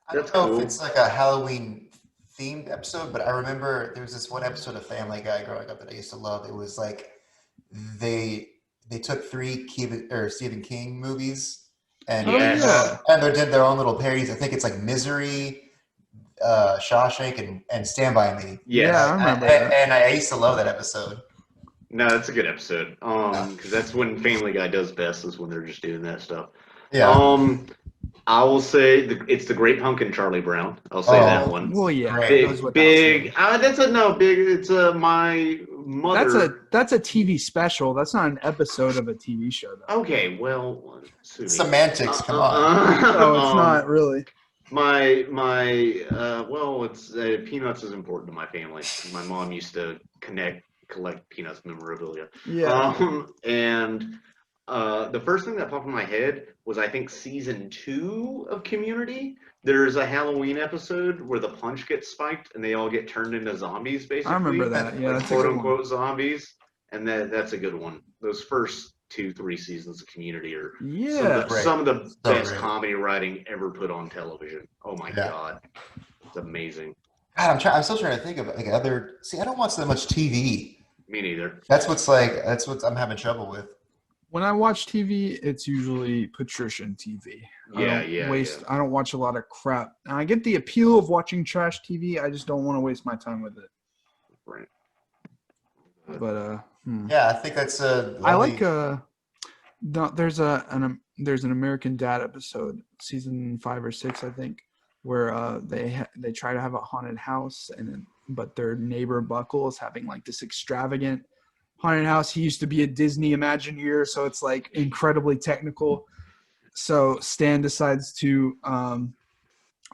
I don't That's know cool. if it's like a Halloween themed episode, but I remember there was this one episode of Family Guy growing up that I used to love. It was like they took 3 Stephen King movies and Yes. and they did their own little parodies. I think it's like Misery, Shawshank, and Stand By Me. Yes. Yeah, I remember that. And I used to love that episode. No, that's a good episode. Because that's when Family Guy does best, is when they're just doing that stuff. Yeah. I will say it's the Great Pumpkin, Charlie Brown. I'll say that one. Well, yeah, Great. it goes without saying. That's a no big. It's my mother. That's a TV special. That's not an episode of a TV show, though. Okay, well, sue me. Semantics, come on. So it's not really. My well, it's Peanuts is important to my family. My mom used to collect Peanuts memorabilia. Yeah. And the first thing that popped in my head was, I think, season 2 of Community. There's a Halloween episode where the punch gets spiked and they all get turned into zombies, basically. I remember that. Yeah, Like that's a good quote one. unquote zombies. And that's a good one. Those first 2-3 seasons of Community are Yeah. some of the So best great. comedy writing ever put on television. Oh my Yeah. God. It's amazing. God, I'm still trying to think of like other. See, I don't watch that much TV. Me neither. That's what I'm having trouble with. When I watch TV, it's usually patrician TV. I don't watch a lot of crap. And I get the appeal of watching trash TV. I just don't want to waste my time with it. Right. But Yeah, I think that's I like there's an American Dad episode, season 5 or 6, I think, where they try to have a haunted house, but their neighbor Buckle is having like this extravagant haunted house. He used to be a Disney Imagineer, so it's like incredibly technical. So Stan decides to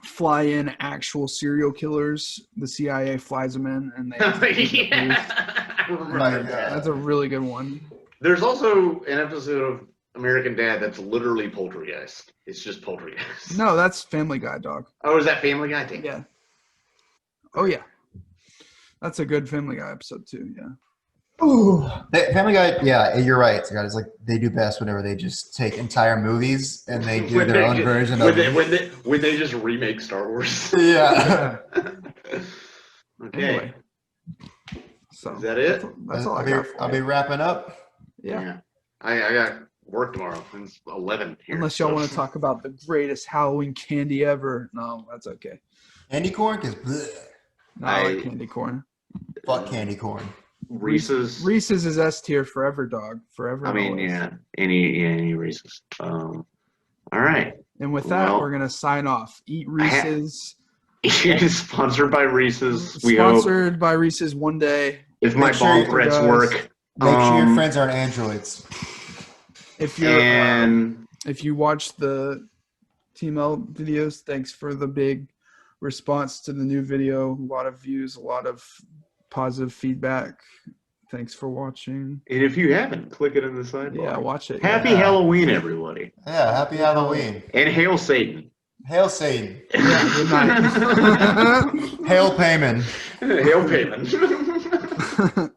fly in actual serial killers. The CIA flies them in, and they. I remember that. That's a really good one. There's also an episode of American Dad that's literally Poltergeist. It's just Poltergeist. No, that's Family Guy, dog. Oh, is that Family Guy? Damn. Yeah. Oh yeah, that's a good Family Guy episode too. Yeah. Ooh, Family Guy. Yeah, you're right. It's like they do best whenever they just take entire movies and they do their own version of it. When they just remake Star Wars. Yeah. Okay. Anyway, so Is that it? That's all I got. I'll be wrapping up. Yeah. I got work tomorrow. It's 11 here. Unless y'all want to talk about the greatest Halloween candy ever. No, that's okay. Candy corn, because No, I like candy corn. fuck candy corn. Reese's. Reese's is S tier forever, dog. Forever. I mean, always. yeah, any Reese's. All right. And with that, Well, we're gonna sign off. Eat Reese's. Sponsored by Reese's. We hope. Sponsored by Reese's one day. If my Make sure ball you threats guys- work. Make sure your friends aren't androids. If you're And if you watch the TML videos, thanks for the big response to the new video. A lot of views, a lot of positive feedback. Thanks for watching. if you haven't, click it in the sidebar. Yeah, watch it. Happy Yeah. Halloween, everybody. Yeah, happy Halloween. And hail Satan. Hail Satan. Yeah, good night. Hail Payman. Hail Payman.